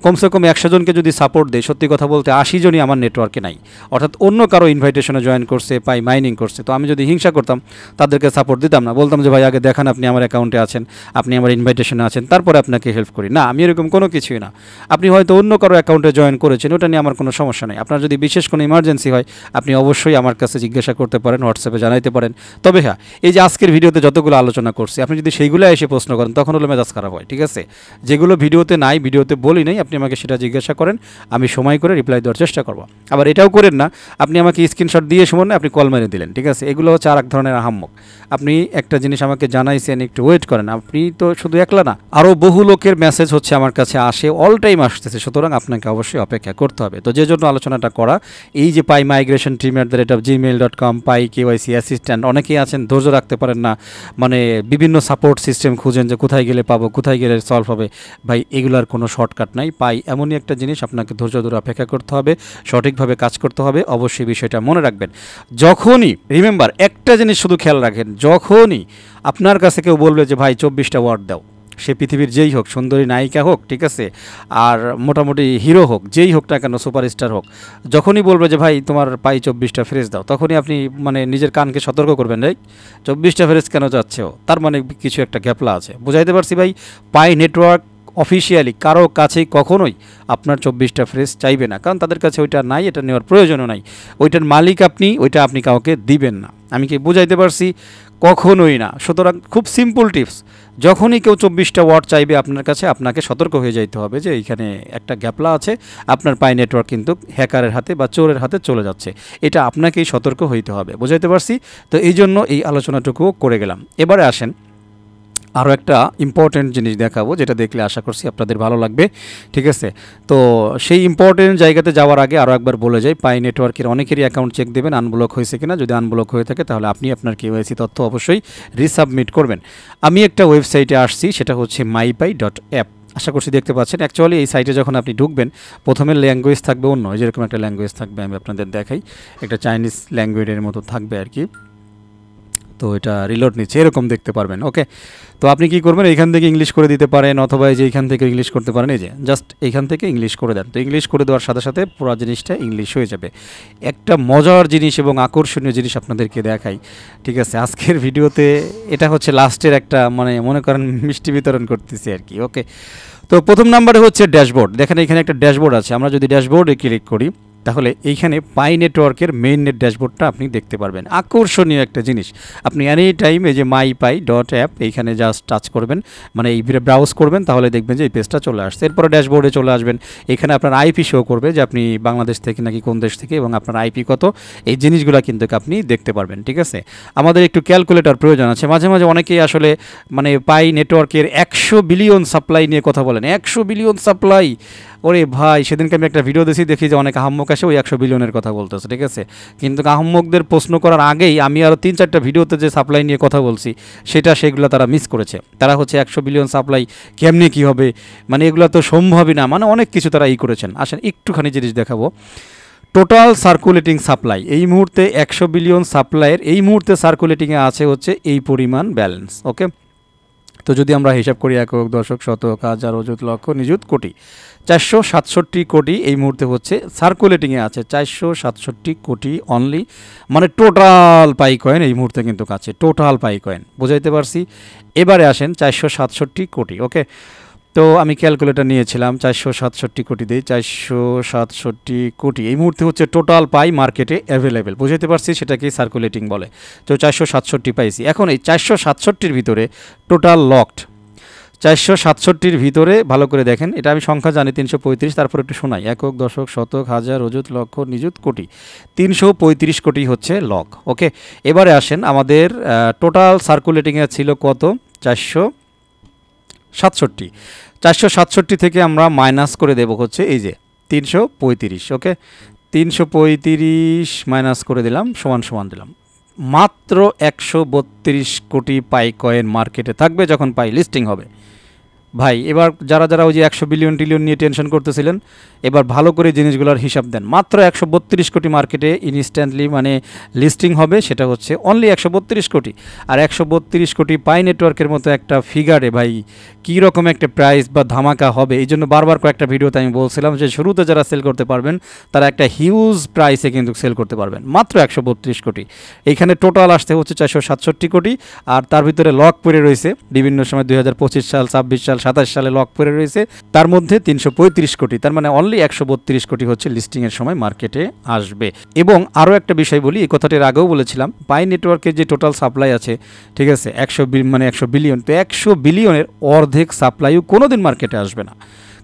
কমসে কম 100 জনকে যদি সাপোর্ট দেয়, সত্যি কথা বলতে 80 জনই আমার নেটওয়ার্কে নাই, অর্থাৎ অন্য কারো ইনভাইটেশনে জয়েন করছে, পাই মাইনিং করছে। তো আমি যদি হিংসা করতাম, তাদেরকে সাপোর্ট দিতাম না, বলতাম যে ভাই আগে দেখান আপনি আমার অ্যাকাউন্টে আছেন, আপনি আমার ইনভাইটেশনে আছেন, তারপরে আপনাকে হেল্প করি। না, আমি এরকম কোনো কিছুই না। আপনি হয়তো অন্য কারো অ্যাকাউন্টে জয়েন করেছেন, ওটা নিয়ে আমার কোনো সমস্যা নেই। আপনার যদি বিশেষ কোনো ইমার্জেন্সি হয়, আপনি অবশ্যই আমার কাছে জিজ্ঞাসা করতে পারেন, হোয়াটসঅ্যাপে জানাইতে পারেন। তবে হ্যাঁ, এই যে আজকের ভিডিওতে যতগুলো আলোচনা করছি, আপনি যদি সেইগুলো এসে প্রশ্ন করেন, তখন হলো মেজাজ খারাপ হয়, ঠিক আছে? যেগুলো ভিডিওতে নাই, ভিডিওতে বলি নাই, আপনি আমাকে সেটা জিজ্ঞাসা করেন, আমি সময় করে রিপ্লাই দেওয়ার চেষ্টা করব। আবার এটাও করেন না, আপনি আমাকে স্ক্রিনশট দিয়ে সময় আপনি কল মেরে দিলেন, ঠিক আছে? এগুলো হচ্ছে আর এক ধরনের আহাম্মক। আপনি একটা জিনিস আমাকে জানাইছেন, একটু ওয়েট করেন। আপনি তো শুধু একলা না, আরও বহু লোকের মেসেজ হচ্ছে আমার কাছে আসে, অল টাইম আসতেছে, সুতরাং আপনাকে অবশ্যই অপেক্ষা করতে হবে। তো যে জন্য আলোচনাটা করা, এই যে পাই মাইগ্রেশন টিম @gmail.com, পাই কেওয়াইসি অ্যাসিস্ট্যান্ট, অনেকেই আছেন ধৈর্য রাখতে পারেন না, মানে বিভিন্ন সাপোর্ট সিস্টেম খুঁজেন যে কোথায় গেলে পাবো, কোথায় গেলে সলভ হবে। ভাই, এগুলার কোনো শর্টকাট নাই। পাই এমনই একটা জিনিস, আপনাকে ধৈর্য ধরে অপেক্ষা করতে হবে, সঠিকভাবে কাজ করতে হবে। অবশ্যই বিষয়টা মনে রাখবেন। যখনই, রিমেম্বার, একটা জিনিস শুধু খেয়াল রাখেন, যখনই আপনার কাছে কেউ বলবে যে ভাই 24টা ওয়ার্ড দাও, সে পৃথিবীর যেই হোক, সুন্দরী নায়িকা হোক, ঠিক আছে, আর মোটামুটি হিরো হোক, যেই হোক না কেন, সুপারস্টার হোক, যখনই বলবে যে ভাই তোমার পাই 24টা ফ্রেজ দাও, তখনই আপনি মানে নিজের কানকে সতর্ক করবেন, রাইট? 24টা ফ্রেজ কেন যাচ্ছে ও, তার মানে কিছু একটা গ্যাপলা আছে। বুঝাইতে পারছি ভাই? পাই নেটওয়ার্ক অফিসিয়ালি কারো কাছেই কখনোই আপনার 24টা ফ্রেজ চাইবে না, কারণ তাদের কাছে ওইটা নাই, এটা নেওয়ার প্রয়োজনও নাই। ওইটার মালিক আপনি, ওইটা আপনি কাউকে দিবেন না। আমি কি বুঝাইতে পারছি? কখনোই না। সুতরাং খুব সিম্পল টিপস, যখনই কেউ 24টা ওয়ার্ড চাইবে আপনার কাছে, আপনাকে সতর্ক হয়ে যাইতে হবে যে এইখানে একটা গ্যাপলা আছে, আপনার পাই নেটওয়ার্ক কিন্তু হ্যাকারের হাতে বা চোরের হাতে চলে যাচ্ছে। এটা আপনাকেই সতর্ক হইতে হবে। বুঝাইতে পারছি? তো এই জন্য এই আলোচনাটুকুও করে গেলাম। এবারে আসেন, আরও একটা ইম্পর্টেন্ট জিনিস দেখাবো, যেটা দেখলে আশা করছি আপনাদের ভালো লাগবে, ঠিক আছে? তো সেই ইম্পর্টেন্ট জায়গাতে যাওয়ার আগে আরও একবার বলে যাই, পাই নেটওয়ার্কের অনেকেরই অ্যাকাউন্ট চেক দেবেন আনব্লক হয়েছে কিনা। যদি আনব্লক হয়ে থাকে, তাহলে আপনি আপনার কেওয়াইসি তথ্য অবশ্যই রিসাবমিট করবেন। আমি একটা ওয়েবসাইটে আসছি, সেটা হচ্ছে mypai.app। আশা করছি দেখতে পাচ্ছেন। অ্যাকচুয়ালি এই সাইটে যখন আপনি ঢুকবেন, প্রথমে ল্যাঙ্গুয়েজ থাকবে অন্য, যেরকম একটা ল্যাঙ্গুয়েজ থাকবে, আমি আপনাদের দেখাই, একটা চাইনিজ ল্যাঙ্গুয়েজের মতো থাকবে আর কি। তো এটা রিলোড নিচ্ছে, এরকম দেখতে পারবেন। ওকে, তো আপনি কি করবেন, এইখান থেকে ইংলিশ করে দিতে পারেন, অথবা এই যে এইখান থেকে ইংলিশ করতে পারেন। এই যে জাস্ট এইখান থেকে ইংলিশ করে দেন। তো ইংলিশ করে দেওয়ার সাথে সাথে পুরো জিনিসটা ইংলিশ হয়ে যাবে। একটা মজার জিনিস এবং আকর্ষণীয় জিনিস আপনাদেরকে দেখাই, ঠিক আছে? আজকের ভিডিওতে এটা হচ্ছে লাস্টের একটা, মানে মনে করেন মিষ্টি বিতরণ করতেছি আর কি। ওকে, তো প্রথম নাম্বারে হচ্ছে ড্যাশবোর্ড। দেখেন এখানে একটা ড্যাশবোর্ড আছে। আমরা যদি ড্যাশবোর্ডে ক্লিক করি, তাহলে এইখানে পাই নেটওয়ার্কের মেইন নেট ড্যাশবোর্ডটা আপনি দেখতে পারবেন। আকর্ষণীয় একটা জিনিস। আপনি এনি টাইম এই যে mypai.app এইখানে জাস্ট টাচ করবেন, মানে এই ব্রাউজ করবেন, তাহলে দেখবেন যে এই পেজটা চলে আসছে। এরপরে ড্যাশবোর্ডে চলে আসবেন, এখানে আপনার আইপি শো করবে যে আপনি বাংলাদেশ থেকে নাকি কোন দেশ থেকে, এবং আপনার আইপি কত, এই জিনিসগুলো কিন্তু আপনি দেখতে পারবেন, ঠিক আছে? আমাদের একটু ক্যালকুলেটর প্রয়োজন আছে। মাঝে মাঝে অনেকেই আসলে মানে পাই নেটওয়ার্কের 100 বিলিয়ন সাপ্লাই নিয়ে কথা বলেন। 100 বিলিয়ন সাপ্লাই, ওরে ভাই, সেদিনকে আমি একটা ভিডিও দেখি যে অনেক আহাম্মক আসে ওই 100 বিলিয়নের কথা বলতেছে, ঠিক আছে? কিন্তু আহাম্মকদের প্রশ্ন করার আগেই আমি আরও 3-4টা ভিডিওতে যে সাপ্লাই নিয়ে কথা বলছি, সেগুলো তারা মিস করেছে। তারা হচ্ছে 100 বিলিয়ন সাপ্লাই কেমনে কী হবে, মানে এগুলো তো সম্ভবই না, মানে অনেক কিছু তারা করেছেন। আসেন একটুখানি জিনিস দেখাবো। টোটাল সার্কুলেটিং সাপ্লাই এই মুহূর্তে 100 বিলিয়ন সাপ্লাইয়ের এই মুহূর্তে সার্কুলেটিংয়ে আছে হচ্ছে এই পরিমাণ ব্যালেন্স। ওকে, তো যদি আমরা হিসাব করি একক, দশক, শতক, হাজার, অযুত, লক্ষ, নিযুত, কোটি, 467 কোটি এই মুহূর্তে হচ্ছে সার্কুলেটিংয়ে আছে। 467 কোটি অনলি, মানে টোটাল পাই কয়েন এই মুহূর্তে কিন্তু কাছে, টোটাল পাই কয়েন। বুঝাইতে পারছি? এবারে আসেন 467 কোটি। ওকে, তো আমি ক্যালকুলেটর নিয়েছিলাম, 467 কোটি দিই, 467 কোটি এই মুহূর্তে হচ্ছে টোটাল পাই মার্কেটে অ্যাভেলেবেল। বুঝাইতে পারছি? সেটাকেই সার্কুলেটিং বলে। তো 467 পাইছি। এখন এই 467-র ভিতরে টোটাল লকড, 467-র ভিতরে ভালো করে দেখেন, এটা আমি সংখ্যা জানি 335, তারপর একটু শোনাই, একক, দশক, শতক, হাজার, অযুত, লক্ষ, নিযুত, কোটি, 335 কোটি হচ্ছে লক। ওকে, এবারে আসেন, আমাদের টোটাল সার্কুলেটিংয়ে ছিল কত? 467। 467 থেকে আমরা মাইনাস করে দেব হচ্ছে এই যে 335। ওকে, 335 মাইনাস করে দিলাম, সমান সমান দিলাম। মাত্র 132 কোটি পাই কয়েন মার্কেটে থাকবে যখন পাই লিস্টিং হবে। ভাই এবার যারা যারা ওই যে 100 বিলিয়ন ট্রিলিয়ন নিয়ে টেনশন করতেছিলেন, এবার ভালো করে জিনিসগুলোর হিসাব দেন। মাত্র 132 কোটি মার্কেটে ইনস্ট্যান্টলি মানে লিস্টিং হবে, সেটা হচ্ছে অনলি 132 কোটি। আর 132 কোটি পাই নেটওয়ার্কের মতো একটা ফিগারে ভাই কী রকম একটা প্রাইস বা ধামাকা হবে। এই জন্য বারবার কয়েকটা ভিডিওতে আমি বলছিলাম যে শুরুতে যারা সেল করতে পারবেন তারা একটা হিউজ প্রাইসে কিন্তু সেল করতে পারবেন। মাত্র 132 কোটি, এইখানে টোটাল আসতে হচ্ছে 467 কোটি। আর তার ভিতরে লক পড়ে রয়েছে বিভিন্ন সময় 2025 সাল, 26 সাল, 27 সালে লক পড়ে রয়েছে, তার মধ্যে 335 কোটি। তার মানে অনলি 132 কোটি হচ্ছে লিস্টিংয়ের সময় মার্কেটে আসবে। এবং আরও একটা বিষয় বলি, এই কথাটির আগেও বলেছিলাম, পাই নেটওয়ার্কের যে টোটাল সাপ্লাই আছে, ঠিক আছে, 100 বিলিয়ন, তো 100 বিলিয়নের অর্ধেক সাপ্লাইও কোনোদিন মার্কেটে আসবে না,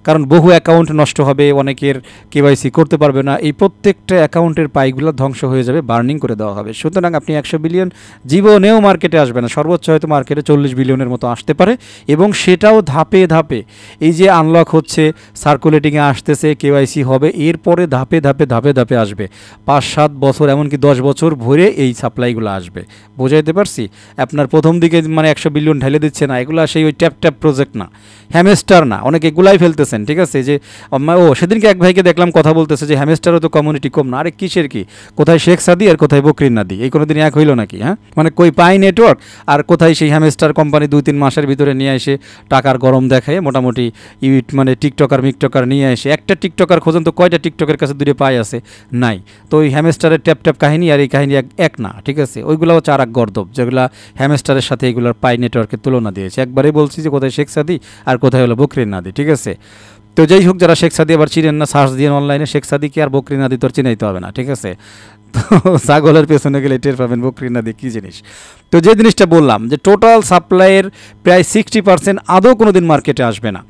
কারণ বহু অ্যাকাউন্ট নষ্ট হবে, অনেকের কেওয়াইসি করতে পারবে না, এই প্রত্যেকটা অ্যাকাউন্টের পাইগুলো ধ্বংস হয়ে যাবে, বার্নিং করে দেওয়া হবে। সুতরাং আপনি 100 বিলিয়ন জীবনেও মার্কেটে আসবে না, সর্বোচ্চ হয়তো মার্কেটে 40 বিলিয়নের মতো আসতে পারে, এবং সেটাও ধাপে ধাপে। এই যে আনলক হচ্ছে, সার্কুলেটিংয়ে আসতেছে, কেওয়াইসি হবে, এরপরে ধাপে ধাপে ধাপে ধাপে আসবে। 5-7 বছর, এমনকি 10 বছর ভরে এই সাপ্লাইগুলো আসবে। বোঝাইতে পারছি? আপনার প্রথম দিকে মানে 100 বিলিয়ন ঢেলে দিচ্ছে না, এগুলো সেই ওই ট্যাপ ট্যাপ প্রজেক্ট না, হ্যামস্টার না, অনেকে এগুলাই ফেলতেছে, ঠিক আছে। যে সেদিনকে এক ভাইকে দেখলাম কথা বলতেছে যে হ্যামস্টারও তো কমিউনিটি কম না। আরে কিসের কি, কোথায় শেখ সাদি আর কোথায় বকরির নাদি, এই কোনোদিন এক হইল নাকি? হ্যাঁ, মানে কই পাই নেটওয়ার্ক আর কোথায় সেই হ্যামস্টার কোম্পানি 2-3 মাসের ভিতরে নিয়ে এসে টাকার গরম দেখায়, মোটামুটি মানে টিকটকার মিকটকার নিয়ে এসে, একটা টিকটকার খোঁজেন তো কয়টা টিকটকের কাছে দূরে পাই আছে? নাই। তো ওই হ্যামস্টারের ট্যাপ ট্যাপ কাহিনী আর এই কাহিনী এক না, ঠিক আছে। ওইগুলো হচ্ছে আর এক গর্দব, যেগুলো হ্যামস্টারের সাথে এগুলোর পাই নেটওয়ার্কের তুলনা দিয়েছে। একবারেই বলছি যে কোথায় শেখ সাদি আর কোথায় হলো বকরির নাদি, ঠিক আছে। তো যাই হোক, যারা শেখ সাদি আবার চিনেন না, সার্চ দিয়ে অনলাইনে শেখ সাদিকে আর বকরি নাদি তোর চিনাইতে হবে না, ঠিক আছে। তো ছাগলের পেছনে গেলে টের পাবেন বকরি নাদি কী জিনিস। তো যে জিনিসটা বললাম যে টোটাল সাপ্লাইয়ের প্রায় 60% আদৌ কোনো দিন মার্কেটে আসবে না,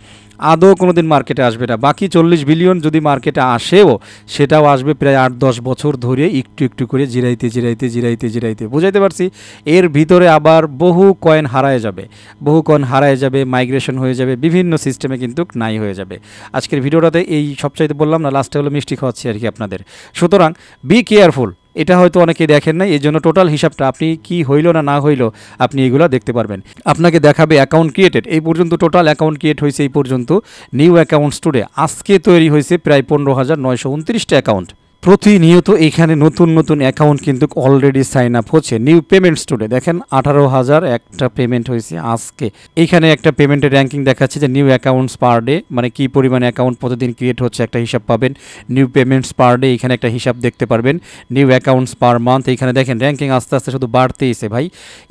আদৌ কোনো দিন মার্কেটে আসবে না। বাকি 40 বিলিয়ন যদি মার্কেটে আসেও, সেটাও আসবে প্রায় 8-10 বছর ধরে একটু একটু করে জিরাইতে জিরাইতে জিরাইতে জিরাইতে। বুঝাইতে পারছি? এর ভিতরে আবার বহু কয়েন হারায় যাবে, বহু কয়েন হারায় যাবে, মাইগ্রেশন হয়ে যাবে, বিভিন্ন সিস্টেমে কিন্তু নাই হয়ে যাবে। আজকের ভিডিওটাতে এই সবচাইতে বললাম না, লাস্টে হলো মিষ্টি খাওয়াচ্ছি আর কি আপনাদের। সুতরাং বি কেয়ারফুল, এটা হয়তো অনেকেই দেখেন নাই, এই জন্য টোটাল হিসাবটা আপনি কি হইল না না হইল আপনি এগুলো দেখতে পারবেন। আপনাকে দেখাবে অ্যাকাউন্ট ক্রিয়েটেড, এই পর্যন্ত টোটাল অ্যাকাউন্ট ক্রিয়েট হয়েছে এই পর্যন্ত, নিউ অ্যাকাউন্টস টুডে আজকে তৈরি হয়েছে প্রায় 15,929টা অ্যাকাউন্ট। প্রতিনিয়ত এখানে নতুন নতুন অ্যাকাউন্ট কিন্তু অলরেডি সাইন আপ হচ্ছে। নিউ পেমেন্টস টুডে দেখেন 18,000 একটা পেমেন্ট হয়েছে আজকে। এইখানে একটা পেমেন্টের র্যাঙ্কিং দেখাচ্ছে যে নিউ অ্যাকাউন্টস পার ডে, মানে কী পরিমাণে অ্যাকাউন্ট প্রতিদিন ক্রিয়েট হচ্ছে একটা হিসাব পাবেন। নিউ পেমেন্টস পার ডে এখানে একটা হিসাব দেখতে পারবেন। নিউ অ্যাকাউন্টস পার মান্থ এইখানে দেখেন র্যাঙ্কিং আস্তে আস্তে শুধু বাড়তেইছে ভাই।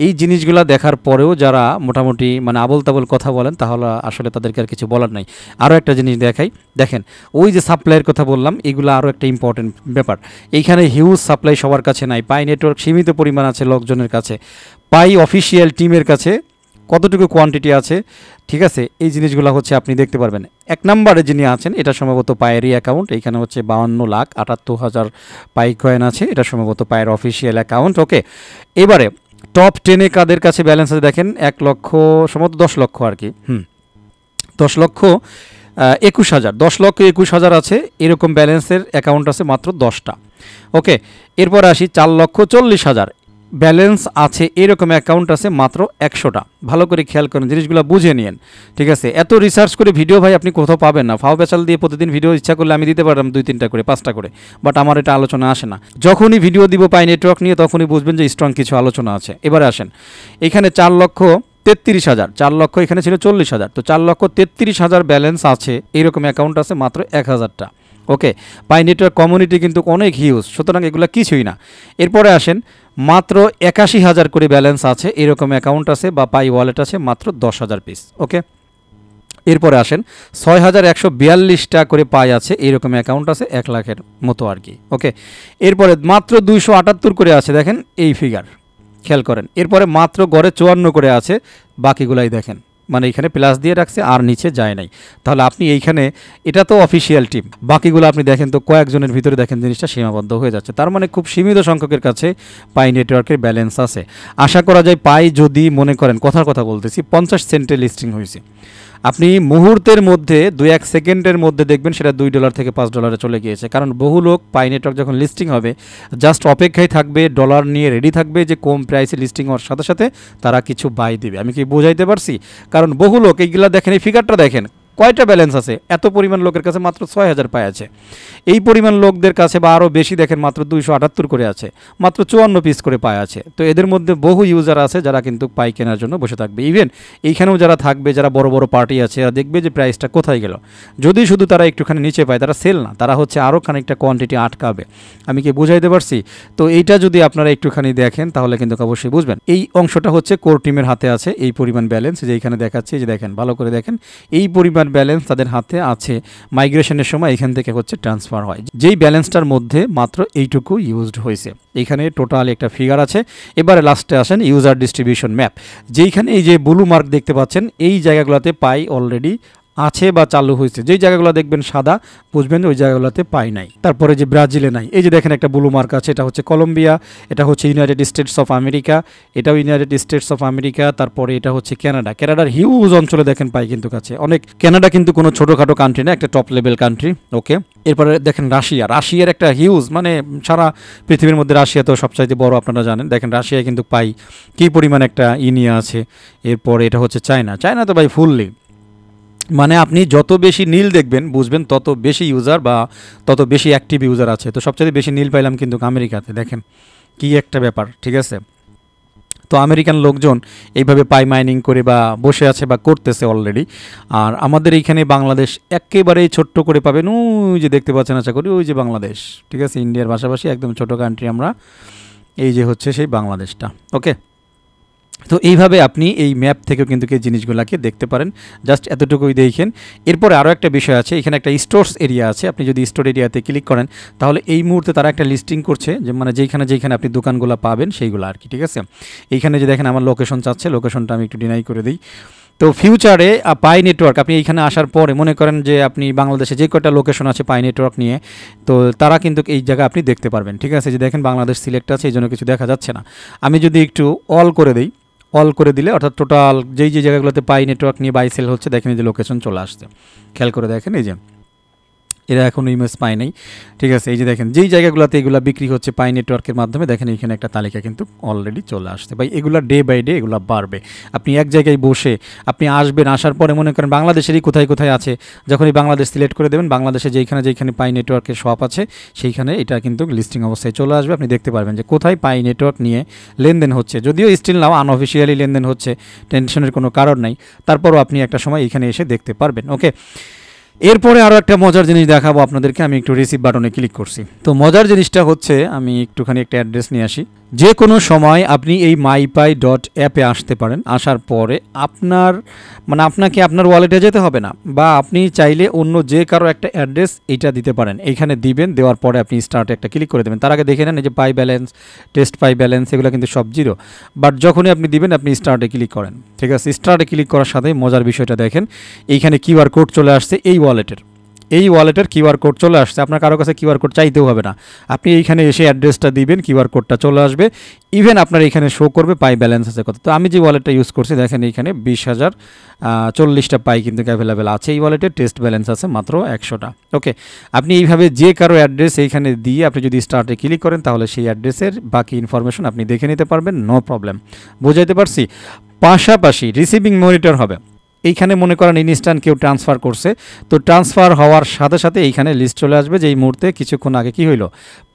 এই জিনিসগুলো দেখার পরেও যারা মোটামুটি মানে আবল তাবল কথা বলেন, তাহলে আসলে তাদেরকে আর কিছু বলার নাই। আরও একটা জিনিস দেখাই, দেখেন ওই যে সাপ্লাইয়ের কথা বললাম, এগুলো আরও একটা ইম্পর্টেন্ট ব্যাপার। এইখানে হিউজ সাপ্লাই সবার কাছে নাই, পাই নেটওয়ার্ক সীমিত পরিমাণ আছে লোকজনের কাছে, পাই অফিসিয়াল টিমের কাছে কতটুকু কোয়ান্টিটি আছে, ঠিক আছে। এই জিনিসগুলো হচ্ছে আপনি দেখতে পারবেন। এক নম্বরে যিনি আছেন, এটা সম্ভবত পায়েরই অ্যাকাউন্ট, এইখানে হচ্ছে 52,78,000 পাই কয়েন আছে, এটা সম্ভবত পায়ের অফিসিয়াল অ্যাকাউন্ট। ওকে, এবারে টপ 10-এ কাদের কাছে ব্যালেন্স আছে দেখেন, 1 লক্ষ, সম্ভবত 10 লক্ষ আর কি, 10 লক্ষ 21,000, 10 লক্ষ 21,000 আছে, এরকম ব্যালেন্সের অ্যাকাউন্ট আছে মাত্র 10টা। ওকে, এরপর আসি 4,40,000 ব্যালেন্স আছে, এরকম অ্যাকাউন্ট আছে মাত্র 100টা। ভালো করে খেয়াল করেন, জিনিসগুলো বুঝে নিন, ঠিক আছে। এত রিসার্চ করে ভিডিও ভাই আপনি কোথাও পাবেন না। ফাও পেঁচাল দিয়ে প্রতিদিন ভিডিও ইচ্ছা করলে আমি দিতে পারলাম 2-3টা করে, 5টা করে, বাট আমার এটা আলোচনা আসে না। যখনই ভিডিও দিব পাই নেটওয়ার্ক নিয়ে, তখনই বুঝবেন যে স্ট্রং কিছু আলোচনা আছে। এবারে আসেন, এখানে 4,33,000, 4 লক্ষ এখানে ছিল 40,000, তো 4,33,000 ব্যালেন্স আছে, এইরকম অ্যাকাউন্ট আছে মাত্র 1,000টা। ওকে, পাই নেটওয়ার্ক কমিউনিটি কিন্তু অনেক হিউজ, সুতরাং এগুলো কিছুই না। এরপরে আসেন, মাত্র 81,000 করে ব্যালেন্স আছে, এরকম অ্যাকাউন্ট আছে বা পাই ওয়ালেট আছে মাত্র 10,000 পিস। ওকে, এরপরে আসেন 6,142টা করে পাই আছে, এইরকম অ্যাকাউন্ট আছে 1 লাখের মতো আর কি। ওকে, এরপরে মাত্র 278 করে আছে, দেখেন এই ফিগার খেয়াল করেন। এরপরে মাত্র গড়ে 54 করে আছে, বাকিগুলাই দেখেন মানে এখানে প্লাস দিয়ে রাখছে আর নিচে যায় নাই। তাহলে আপনি এইখানে, এটা তো অফিসিয়াল টিম, বাকিগুলো আপনি দেখেন তো কয়েকজনের ভিতরে দেখেন জিনিসটা সীমাবদ্ধ হয়ে যাচ্ছে। তার মানে খুব সীমিত সংখ্যকের কাছে পাই নেটওয়ার্কের ব্যালেন্স আছে। আশা করা যায় পাই যদি মনে করেন, কথার কথা বলতেছি, 50 সেন্টে লিস্টিং হয়েছে, আপনি মুহূর্তের মধ্যে 2-1 সেকেন্ডের মধ্যে দেখবেন সেটা $2 থেকে $5 চলে গিয়েছে। কারণ বহু লোক পাই নেটওয়ার্ক যখন লিস্টিং হবে জাস্ট অপেক্ষায় থাকবে, ডলার নিয়ে রেডি থাকবে যে কম প্রাইসে লিস্টিং হওয়ার সাথে সাথে তারা কিছু বাই দিবে। আমি কি বোঝাইতে পারছি? কারণ বহু লোক এইগুলা দেখেন, এই ফিগারটা দেখেন কয়টা ব্যালেন্স আছে, এত পরিমাণ লোকের কাছে মাত্র 6000 পাই আছে। এই পরিমাণ লোকদের কাছে বা আরও বেশি দেখেন মাত্র 278 করে আছে, মাত্র 54 পিস করে পাই আছে। তো এদের মধ্যে বহু ইউজার আছে যারা কিন্তু পাই কেনার জন্য বসে থাকবে। ইভেন এইখানেও যারা থাকবে, যারা বড় বড় পার্টি আছে, এরা দেখবে যে প্রাইসটা কোথায় গেল। যদি শুধু তারা একটুখানি নিচে পায়, তারা সেল না, তারা হচ্ছে আরও খানিকটা কোয়ান্টিটি আটকাবে। আমি কি বুঝাইতে পারছি? তো এইটা যদি আপনারা একটুখানি দেখেন তাহলে কিন্তু অবশ্যই বুঝবেন। এই অংশটা হচ্ছে কোর টিমের হাতে আছে এই পরিমাণ ব্যালেন্স, যে এইখানে দেখাচ্ছি, যে দেখেন ভালো করে দেখেন এই পরিমাণ ব্যালেন্স তাদের হাতে আছে। মাইগ্রেশনের সময় এখান থেকে হচ্ছে ট্রান্সফার হয়, যেই ব্যালেন্সটার মধ্যে মাত্র এইটুকু ইউজড হয়েছে। এইখানে টোটাল একটা ফিগার আছে। এবারে লাস্টে আসেন ইউজার ডিস্ট্রিবিউশন ম্যাপ, যেইখানে এই যে ব্লু মার্ক দেখতে পাচ্ছেন এই জায়গাগুলোতে পাই অলরেডি আছে বা চালু হয়েছে। যেই জায়গাগুলো দেখবেন সাদা, বুঝবেন ওই জায়গাগুলোতে পাই নাই। তারপরে যে ব্রাজিলে নাই, এই যে দেখেন একটা ব্লু মার্ক আছে, এটা হচ্ছে কলম্বিয়া, এটা হচ্ছে ইউনাইটেড স্টেটস অফ আমেরিকা, এটাও ইউনাইটেড স্টেটস অফ আমেরিকা, তারপরে এটা হচ্ছে কানাডা। কানাডার হিউজ অঞ্চলে দেখেন পাই কিন্তু কাছে অনেক। কানাডা কিন্তু কোনো ছোটোখাটো কান্ট্রি না, একটা টপ লেভেল কান্ট্রি। ওকে, এরপরে দেখেন রাশিয়া, রাশিয়ার একটা হিউজ, মানে সারা পৃথিবীর মধ্যে রাশিয়া তো সবচাইতে বড়, আপনারা জানেন। দেখেন রাশিয়ায় কিন্তু পাই কী পরিমাণ একটা নিয়ে আছে। এরপরে এটা হচ্ছে চায়না, চায়না তো ভাই ফুললি, মানে আপনি যত বেশি নীল দেখবেন বুঝবেন তত বেশি ইউজার বা তত বেশি অ্যাক্টিভ ইউজার আছে। তো সবচেয়ে বেশি নীল পাইলাম কিন্তু আমেরিকাতে, দেখেন কি একটা ব্যাপার, ঠিক আছে। তো আমেরিকান লোকজন এইভাবে পাই মাইনিং করে বা বসে আছে বা করতেছে অলরেডি। আর আমাদের এইখানে বাংলাদেশ একেবারেই ছোট্ট করে পাবেন, ওই যে দেখতে পাচ্ছেন আশা করি, ওই যে বাংলাদেশ, ঠিক আছে, ইন্ডিয়ার পাশাপাশি একদম ছোট কান্ট্রি আমরা, এই যে হচ্ছে সেই বাংলাদেশটা। ওকে, তো এইভাবে আপনি এই ম্যাপ থেকেও কিন্তু এই জিনিসগুলোকে দেখতে পারেন, জাস্ট এতটুকুই দেখেন। এরপরে আরও একটা বিষয় আছে, এখানে একটা স্টোরস এরিয়া আছে। আপনি যদি স্টোর এরিয়াতে ক্লিক করেন তাহলে এই মুহূর্তে তারা একটা লিস্টিং করছে, যে মানে যেখানে আপনি দোকানগুলো পাবেন সেইগুলো আর কি, ঠিক আছে। এইখানে যে দেখেন আমার লোকেশন চাচ্ছে, লোকেশনটা আমি একটু ডিনাই করে দিই। তো ফিউচারে পাই নেটওয়ার্ক আপনি এইখানে আসার পরে মনে করেন যে আপনি বাংলাদেশে যে কয়টা লোকেশন আছে পাই নেটওয়ার্ক নিয়ে, তো তারা কিন্তু এই জায়গা আপনি দেখতে পারবেন, ঠিক আছে। যে দেখেন বাংলাদেশ সিলেক্ট আছে, এই জন্য কিছু দেখা যাচ্ছে না। আমি যদি একটু অল করে দিই, অল করে দিলে অর্থাৎ টোটাল যেই জায়গাগুলোতে পাই নেটওয়ার্ক নিয়ে বাই সেল হচ্ছে, দেখেন এই যে লোকেশন চলে আসছে, খেয়াল করে দেখেন। এই যে এরা এখনও ইমেজ পায় নাই, ঠিক আছে। এই যে দেখেন যেই জায়গাগুলোতে এগুলো বিক্রি হচ্ছে পাই নেটওয়ার্কের মাধ্যমে, দেখেন এখানে একটা তালিকা কিন্তু অলরেডি চলে আসছে। ভাই এগুলো ডে বাই ডে এগুলো বাড়বে। আপনি এক জায়গায় বসে আপনি আসবেন, আসার পরে মনে করেন বাংলাদেশেরই কোথায় কোথায় আছে, যখনই বাংলাদেশ সিলেক্ট করে দেবেন, বাংলাদেশে যেখানে পাই নেটওয়ার্কের শপ আছে সেইখানে এটা কিন্তু লিস্টিং অবস্থায় চলে আসবে। আপনি দেখতে পারবেন যে কোথায় পাই নেটওয়ার্ক নিয়ে লেনদেন হচ্ছে, যদিও স্টিল নাও আনঅফিসিয়ালি লেনদেন হচ্ছে, টেনশনের কোনো কারণ নাই, তারপরও আপনি একটা সময় এখানে এসে দেখতে পারবেন। ওকে, এরপরে আরও একটা মজার জিনিস দেখাবো আপনাদেরকে। আমি একটু রিসিভ বাটনে ক্লিক করছি। তো মজার জিনিসটা হচ্ছে, আমি একটুখানি একটা অ্যাড্রেস নিয়ে আসি। যে কোনো সময় আপনি এই mypi.app-এ আসতে পারেন। আসার পরে আপনাকে আপনার ওয়ালেটে যেতে হবে না, বা আপনি চাইলে অন্য যে কারো একটা অ্যাড্রেস এইটা দিতে পারেন, এইখানে দিবেন। দেওয়ার পরে আপনি স্টার্টে একটা ক্লিক করে দেবেন। তার আগে দেখে নেন এই যে পাই ব্যালেন্স, টেস্ট পাই ব্যালেন্স, এগুলো কিন্তু সব জিরো। বাট যখনই আপনি দিবেন আপনি স্টার্টে ক্লিক করেন, ঠিক আছে। স্টার্টে ক্লিক করার সাথে মজার বিষয়টা দেখেন, এইখানে কিউআর কোড চলে আসছে। এই ওয়ালেটের কিউআর কোড চলে আসছে। আপনার কারো কাছে কিউআর কোড চাইতেও হবে না, আপনি এইখানে এসে অ্যাড্রেসটা দিবেন, কিউআর কোডটা চলে আসবে। ইভেন আপনার এখানে শো করবে পাই ব্যালেন্স আছে কত। তো আমি যে ওয়ালেটটা ইউজ করছি দেখেন এইখানে 20,040টা পাই কিন্তু অ্যাভেলেবেল আছে এই ওয়ালেটে। টেস্ট ব্যালেন্স আছে মাত্র 100টা। ওকে, আপনি এইভাবে যে কারো অ্যাড্রেস এইখানে দিয়ে আপনি যদি স্টার্টে ক্লিক করেন তাহলে সেই অ্যাড্রেসের বাকি ইনফরমেশন আপনি দেখে নিতে পারবেন, নো প্রবলেম। বুঝাইতে পারছি? পাশাপাশি রিসিভিং মনিটর হবে। এইখানে মনে করেন ইনস্ট্যান্ট কেউ ট্রান্সফার করছে, তো ট্রান্সফার হওয়ার সাথে সাথে এইখানে লিস্ট চলে আসবে যে এই মুহূর্তে কিছুক্ষণ আগে কি হইলো,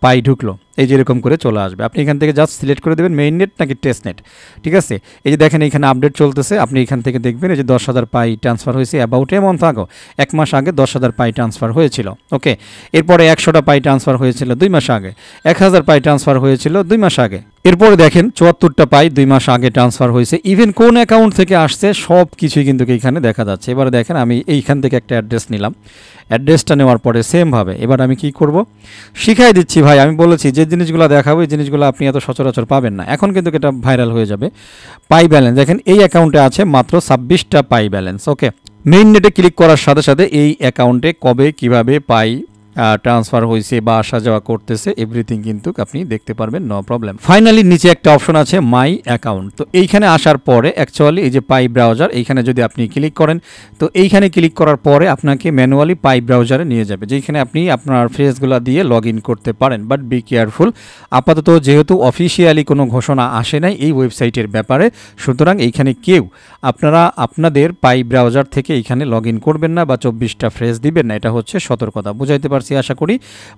পাই ঢুকলো, এই যেরকম করে চলে আসবে। আপনি এখান থেকে জাস্ট সিলেক্ট করে দেবেন মেইন নেট নাকি টেস্ট নেট, ঠিক আছে। এই যে দেখেন এখানে আপডেট চলতেছে, আপনি এখান থেকে দেখবেন এই যে 10,000 পাই ট্রান্সফার হয়েছে অ্যাবাউট এ মান্থ আগে, 1 মাস আগে 10,000 পাই ট্রান্সফার হয়েছিল। ওকে, এরপরে 100টা পাই ট্রান্সফার হয়েছিল 2 মাস আগে, 1,000 পাই ট্রান্সফার হয়েছিল 2 মাস আগে। এরপরে দেখেন 74টা পাই 2 মাস আগে ট্রান্সফার হয়েছে। ইভেন কোন অ্যাকাউন্ট থেকে আসছে সব কিছুই কিন্তু এইখানে দেখা যাচ্ছে। এবারে দেখেন আমি এইখান থেকে একটা অ্যাড্রেস নিলাম, অ্যাড্রেসটা নেওয়ার পরে সেমভাবে এবার আমি কি করব, শিখাই দিচ্ছি ভাই। আমি বলেছি যে জিনিসগুলো দেখাবো এই জিনিসগুলো আপনি এত সচরাচর পাবেন না, এখন কিন্তু এটা ভাইরাল হয়ে যাবে। পাই ব্যালেন্স দেখেন এই অ্যাকাউন্টে আছে মাত্র 26টা পাই ব্যালেন্স। ওকে, মেইন নেটে ক্লিক করার সাথে সাথে এই অ্যাকাউন্টে কবে কিভাবে পাই ট্রান্সফার হয়েছে বা আসা যাওয়া করতেছে, এভরিথিং কিন্তু আপনি দেখতে পারবেন, নো প্রবলেম। ফাইনালি নিচে একটা অপশন আছে মাই অ্যাকাউন্ট। তো এইখানে আসার পরে অ্যাকচুয়ালি এই যে পাই ব্রাউজার, এইখানে যদি আপনি ক্লিক করেন, তো এইখানে ক্লিক করার পরে আপনাকে ম্যানুয়ালি পাই ব্রাউজারে নিয়ে যাবে, যেখানে আপনি আপনার ফেসগুলো দিয়ে লগ ইন করতে পারেন। বাট বি কেয়ারফুল, আপাতত যেহেতু অফিসিয়ালি কোনো ঘোষণা আসে নাই এই ওয়েবসাইটের ব্যাপারে, সুতরাং এইখানে কেউ আপনারা আপনাদের পাই ব্রাউজার থেকে এইখানে লগ ইন করবেন না বা 24টা ফ্রেজ দিবেন না। এটা হচ্ছে সতর্কতা, বুঝাইতে পারছি আশা করি।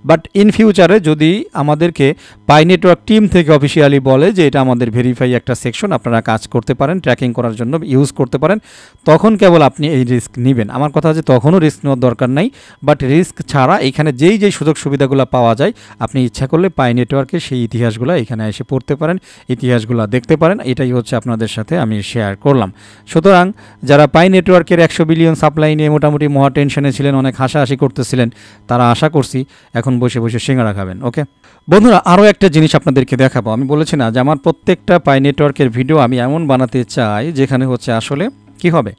বাট ইন ফিউচারে যদি আমাদেরকে পাই নেটওয়ার্ক টিম থেকে অফিসিয়ালি বলে যে এটা আমাদের ভেরিফাই একটা সেকশন, আপনারা কাজ করতে পারেন, ট্র্যাকিং করার জন্য ইউজ করতে পারেন, তখন কেবল আপনি এই রিস্ক নেবেন। আমার কথা যে তখনও রিস্ক নেওয়ার দরকার নাই, বাট রিস্ক ছাড়া এখানে যেই সুযোগ সুবিধাগুলো পাওয়া যায়, আপনি ইচ্ছা করলে পাই নেটওয়ার্কের সেই ইতিহাসগুলো এখানে এসে পড়তে পারেন, ইতিহাসগুলো দেখতে পারেন। এটাই হচ্ছে আপনাদের সাথে আমি শেয়ার করলাম। সুতরাং যারা পাই নেটওয়ার্কের 100 বিলিয়ন সাপ্লাই নিয়ে মোটামুটি মহা টেনশনে ছিলেন, অনেক হাসাহাসি করতেছিলেন, তারা আশা করছি এখন বসে বসে সিঙ্গারা খাবেন। ওকে বন্ধুরা, আরও একটা জিনিস আপনাদেরকে দেখাবো। আমি বলেছি না যে আমার প্রত্যেকটা পাই নেটওয়ার্কের ভিডিও আমি এমন বানাতে চাই যেখানে হচ্ছে আসলে কি হবে,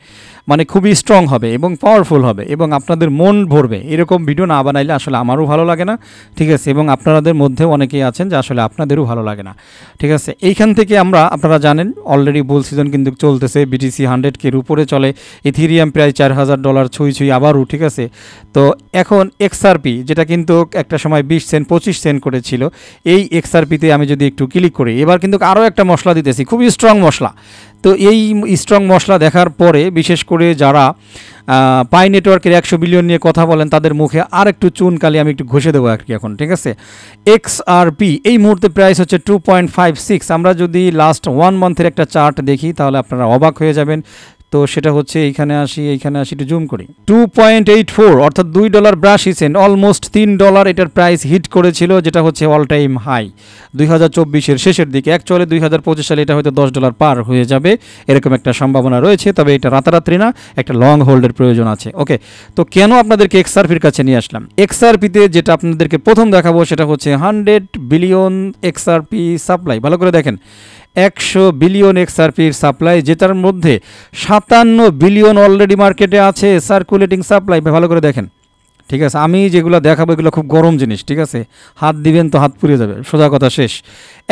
মানে খুবই স্ট্রং হবে এবং পাওয়ারফুল হবে এবং আপনাদের মন ভরবে। এরকম ভিডিও না বানাইলে আসলে আমারও ভালো লাগে না, ঠিক আছে, এবং আপনাদের মধ্যেও অনেকেই আছেন যে আসলে আপনাদেরও ভালো লাগে না, ঠিক আছে। এইখান থেকে আমরা, আপনারা জানেন অলরেডি বুল সিজন কিন্তু চলতেছে, বিটিসি 100K উপরে চলে, ইথিরিয়াম প্রায় $4000 ছুঁই আবারও, ঠিক আছে। তো এখন এক্সআরপি যেটা কিন্তু একটা সময় 20 সেন্ট 25 সেন্ট করেছিল, এই এক্সআরপিতে আমি যদি একটু ক্লিক করি, এবার কিন্তু আরও একটা মশলা দিতেছি, খুবই স্ট্রং মশলা। তো এই স্ট্রং মশলা দেখার পরে বিশেষ করে যারা পাই নেটওয়ার্কের 100 বিলিয়ন নিয়ে কথা বলেন, তাদের মুখে আর একটু চুন কালি আমি একটু ঘষে দেবো আর কি এখন, ঠিক আছে। এক্সআরপি এই মুহূর্তে প্রাইস হচ্ছে 2.56। আমরা যদি লাস্ট 1 মান্থের একটা চার্ট দেখি তাহলে আপনারা অবাক হয়ে যাবেন। তো সেটা হচ্ছে এইখানে আসি একটু জুম করি, 2.84 অর্থাৎ $2.82, অলমোস্ট $3 এটার প্রাইস হিট করেছিল, যেটা হচ্ছে অল টাইম হাই 2024-এর শেষের দিকে। অ্যাকচুয়ালি 2025 সালে এটা হয়তো $10 পার হয়ে যাবে, এরকম একটা সম্ভাবনা রয়েছে, তবে এটা রাতারাত্রি না, একটা লং হোল্ডের প্রয়োজন আছে। ওকে, তো কেন আপনাদেরকে এক্সআরপির কাছে নিয়ে আসলাম? এক্সআরপিতে যেটা আপনাদেরকে প্রথম দেখাবো সেটা হচ্ছে 100 বিলিয়ন এক্সআরপি সাপ্লাই। ভালো করে দেখেন, 100 বিলিয়ন এক্সআরপির সাপ্লাই, যেটার মধ্যে 57 বিলিয়ন অলরেডি মার্কেটে আছে সার্কুলেটিং সাপ্লাই। ভালো করে দেখেন, ঠিক আছে। আমি যেগুলো দেখাবো এগুলো খুব গরম জিনিস, ঠিক আছে, হাত দিবেন তো হাত পুড়ে যাবে, সোজা কথা শেষ।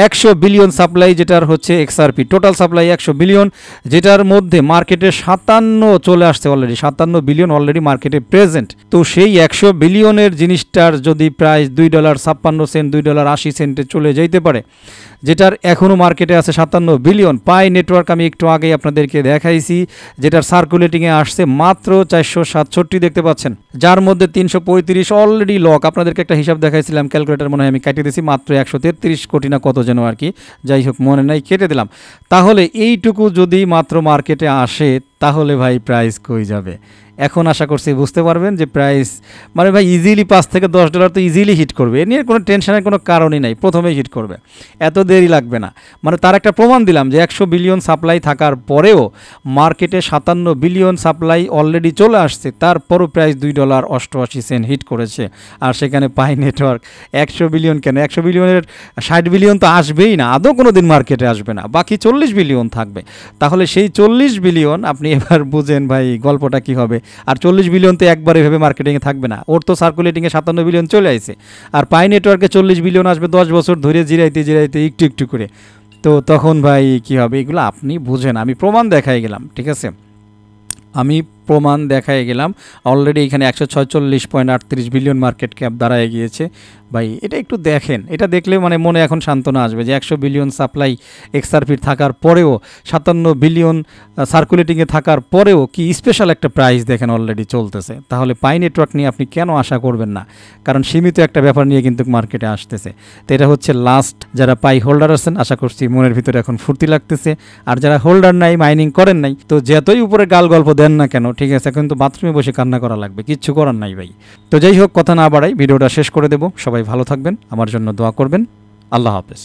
100 বিলিয়ন সাপ্লাই যেটার হচ্ছে এক্সআরপি, টোটাল সাপ্লাই 100 বিলিয়ন, যেটার মধ্যে মার্কেটে 57 চলে আসছে অলরেডি, 57 বিলিয়ন অলরেডি মার্কেটে প্রেজেন্ট। তো সেই 100 বিলিয়নের জিনিসটার যদি প্রাইস $2.56, $2.80 চলে যেতে পারে, যেটার এখনও মার্কেটে আছে 57 বিলিয়ন। পাই নেটওয়ার্ক আমি একটু আগেই আপনাদেরকে দেখাইছি, যেটার সার্কুলেটিংয়ে আসছে মাত্র 467 দেখতে পাচ্ছেন, যার মধ্যে 335 অলরেডি লক। আপনাদেরকে একটা হিসাব দেখাইছিলাম, ক্যালকুলেটর মনে হয় আমি কেটে দিয়েছি, মাত্র 133 কোটি না কত যেন আর কি, যাই হোক মনে নাই, কেটে দিলাম। তাহলে এইটুকু যদি মাত্র মার্কেটে আসে, তাহলে ভাই প্রাইস কই যাবে? এখন আশা করছি বুঝতে পারবেন যে প্রাইস মানে ভাই ইজিলি $5 থেকে $10 তো ইজিলি হিট করবে, এ নিয়ে কোনো টেনশনের কোনো কারণই নাই, প্রথমেই হিট করবে, এত দেরি লাগবে না। মানে তার একটা প্রমাণ দিলাম যে 100 বিলিয়ন সাপ্লাই থাকার পরেও মার্কেটে 57 বিলিয়ন সাপ্লাই অলরেডি চলে আসছে, তারপরও প্রাইস $2.88 হিট করেছে। আর সেখানে পাই নেটওয়ার্ক 100 বিলিয়ন কেন, 100 বিলিয়নের 60 বিলিয়ন তো আসবেই না, আদৌ কোনো দিন মার্কেটে আসবে না, বাকি 40 বিলিয়ন থাকবে। তাহলে সেই 40 বিলিয়ন আপনি এবার বুঝেন ভাই গল্পটা কী হবে। আর 40 বিলিয়ন তো একবারে ভেবে মার্কেটিংয়ে থাকবে না, ওর তো সার্কুলেটিংয়ে 57 বিলিয়ন চলে আসছে, আর পাই নেটওয়ার্কে 40 বিলিয়ন আসবে 10 বছর ধরে জিরাইতে একটু একটু করে। তো তখন ভাই কী হবে, এগুলো আপনি বুঝেন। আমি প্রমাণ দেখাই গেলাম, ঠিক আছে, আমি প্রমাণ দেখাই গেলাম। অলরেডি এখানে 146.38 বিলিয়ন মার্কেট ক্যাপ দাঁড়ায় গিয়েছে। ভাই এটা একটু দেখেন, এটা দেখলে মানে মনে এখন সান্ত্বনা আসবে যে 100 বিলিয়ন সাপ্লাই এক্সআরপির থাকার পরেও, 57 বিলিয়ন সার্কুলেটিংয়ে থাকার পরেও কি স্পেশাল একটা প্রাইস দেখেন অলরেডি চলতেছে। তাহলে পাই নেটওয়ার্ক নিয়ে আপনি কেন আশা করবেন না? কারণ সীমিত একটা ব্যাপার নিয়ে কিন্তু মার্কেটে আসতেছে। তো এটা হচ্ছে লাস্ট, যারা পাই হোল্ডার আছেন আশা করছি মনের ভিতরে এখন ফুর্তি লাগতেছে, আর যারা হোল্ডার নাই, মাইনিং করেন নাই, তো যতই উপরে গাল গল্প দেন না কেন, ঠিক আছে, এখন তো বাথরুমে বসে কান্না করা লাগবে, কিচ্ছু করার নাই ভাই। তো যাই হোক, কথা না বাড়াই ভিডিওটা শেষ করে দেব। সবাই ভালো থাকবেন, আমার জন্য দোয়া করবেন। আল্লাহ হাফেজ।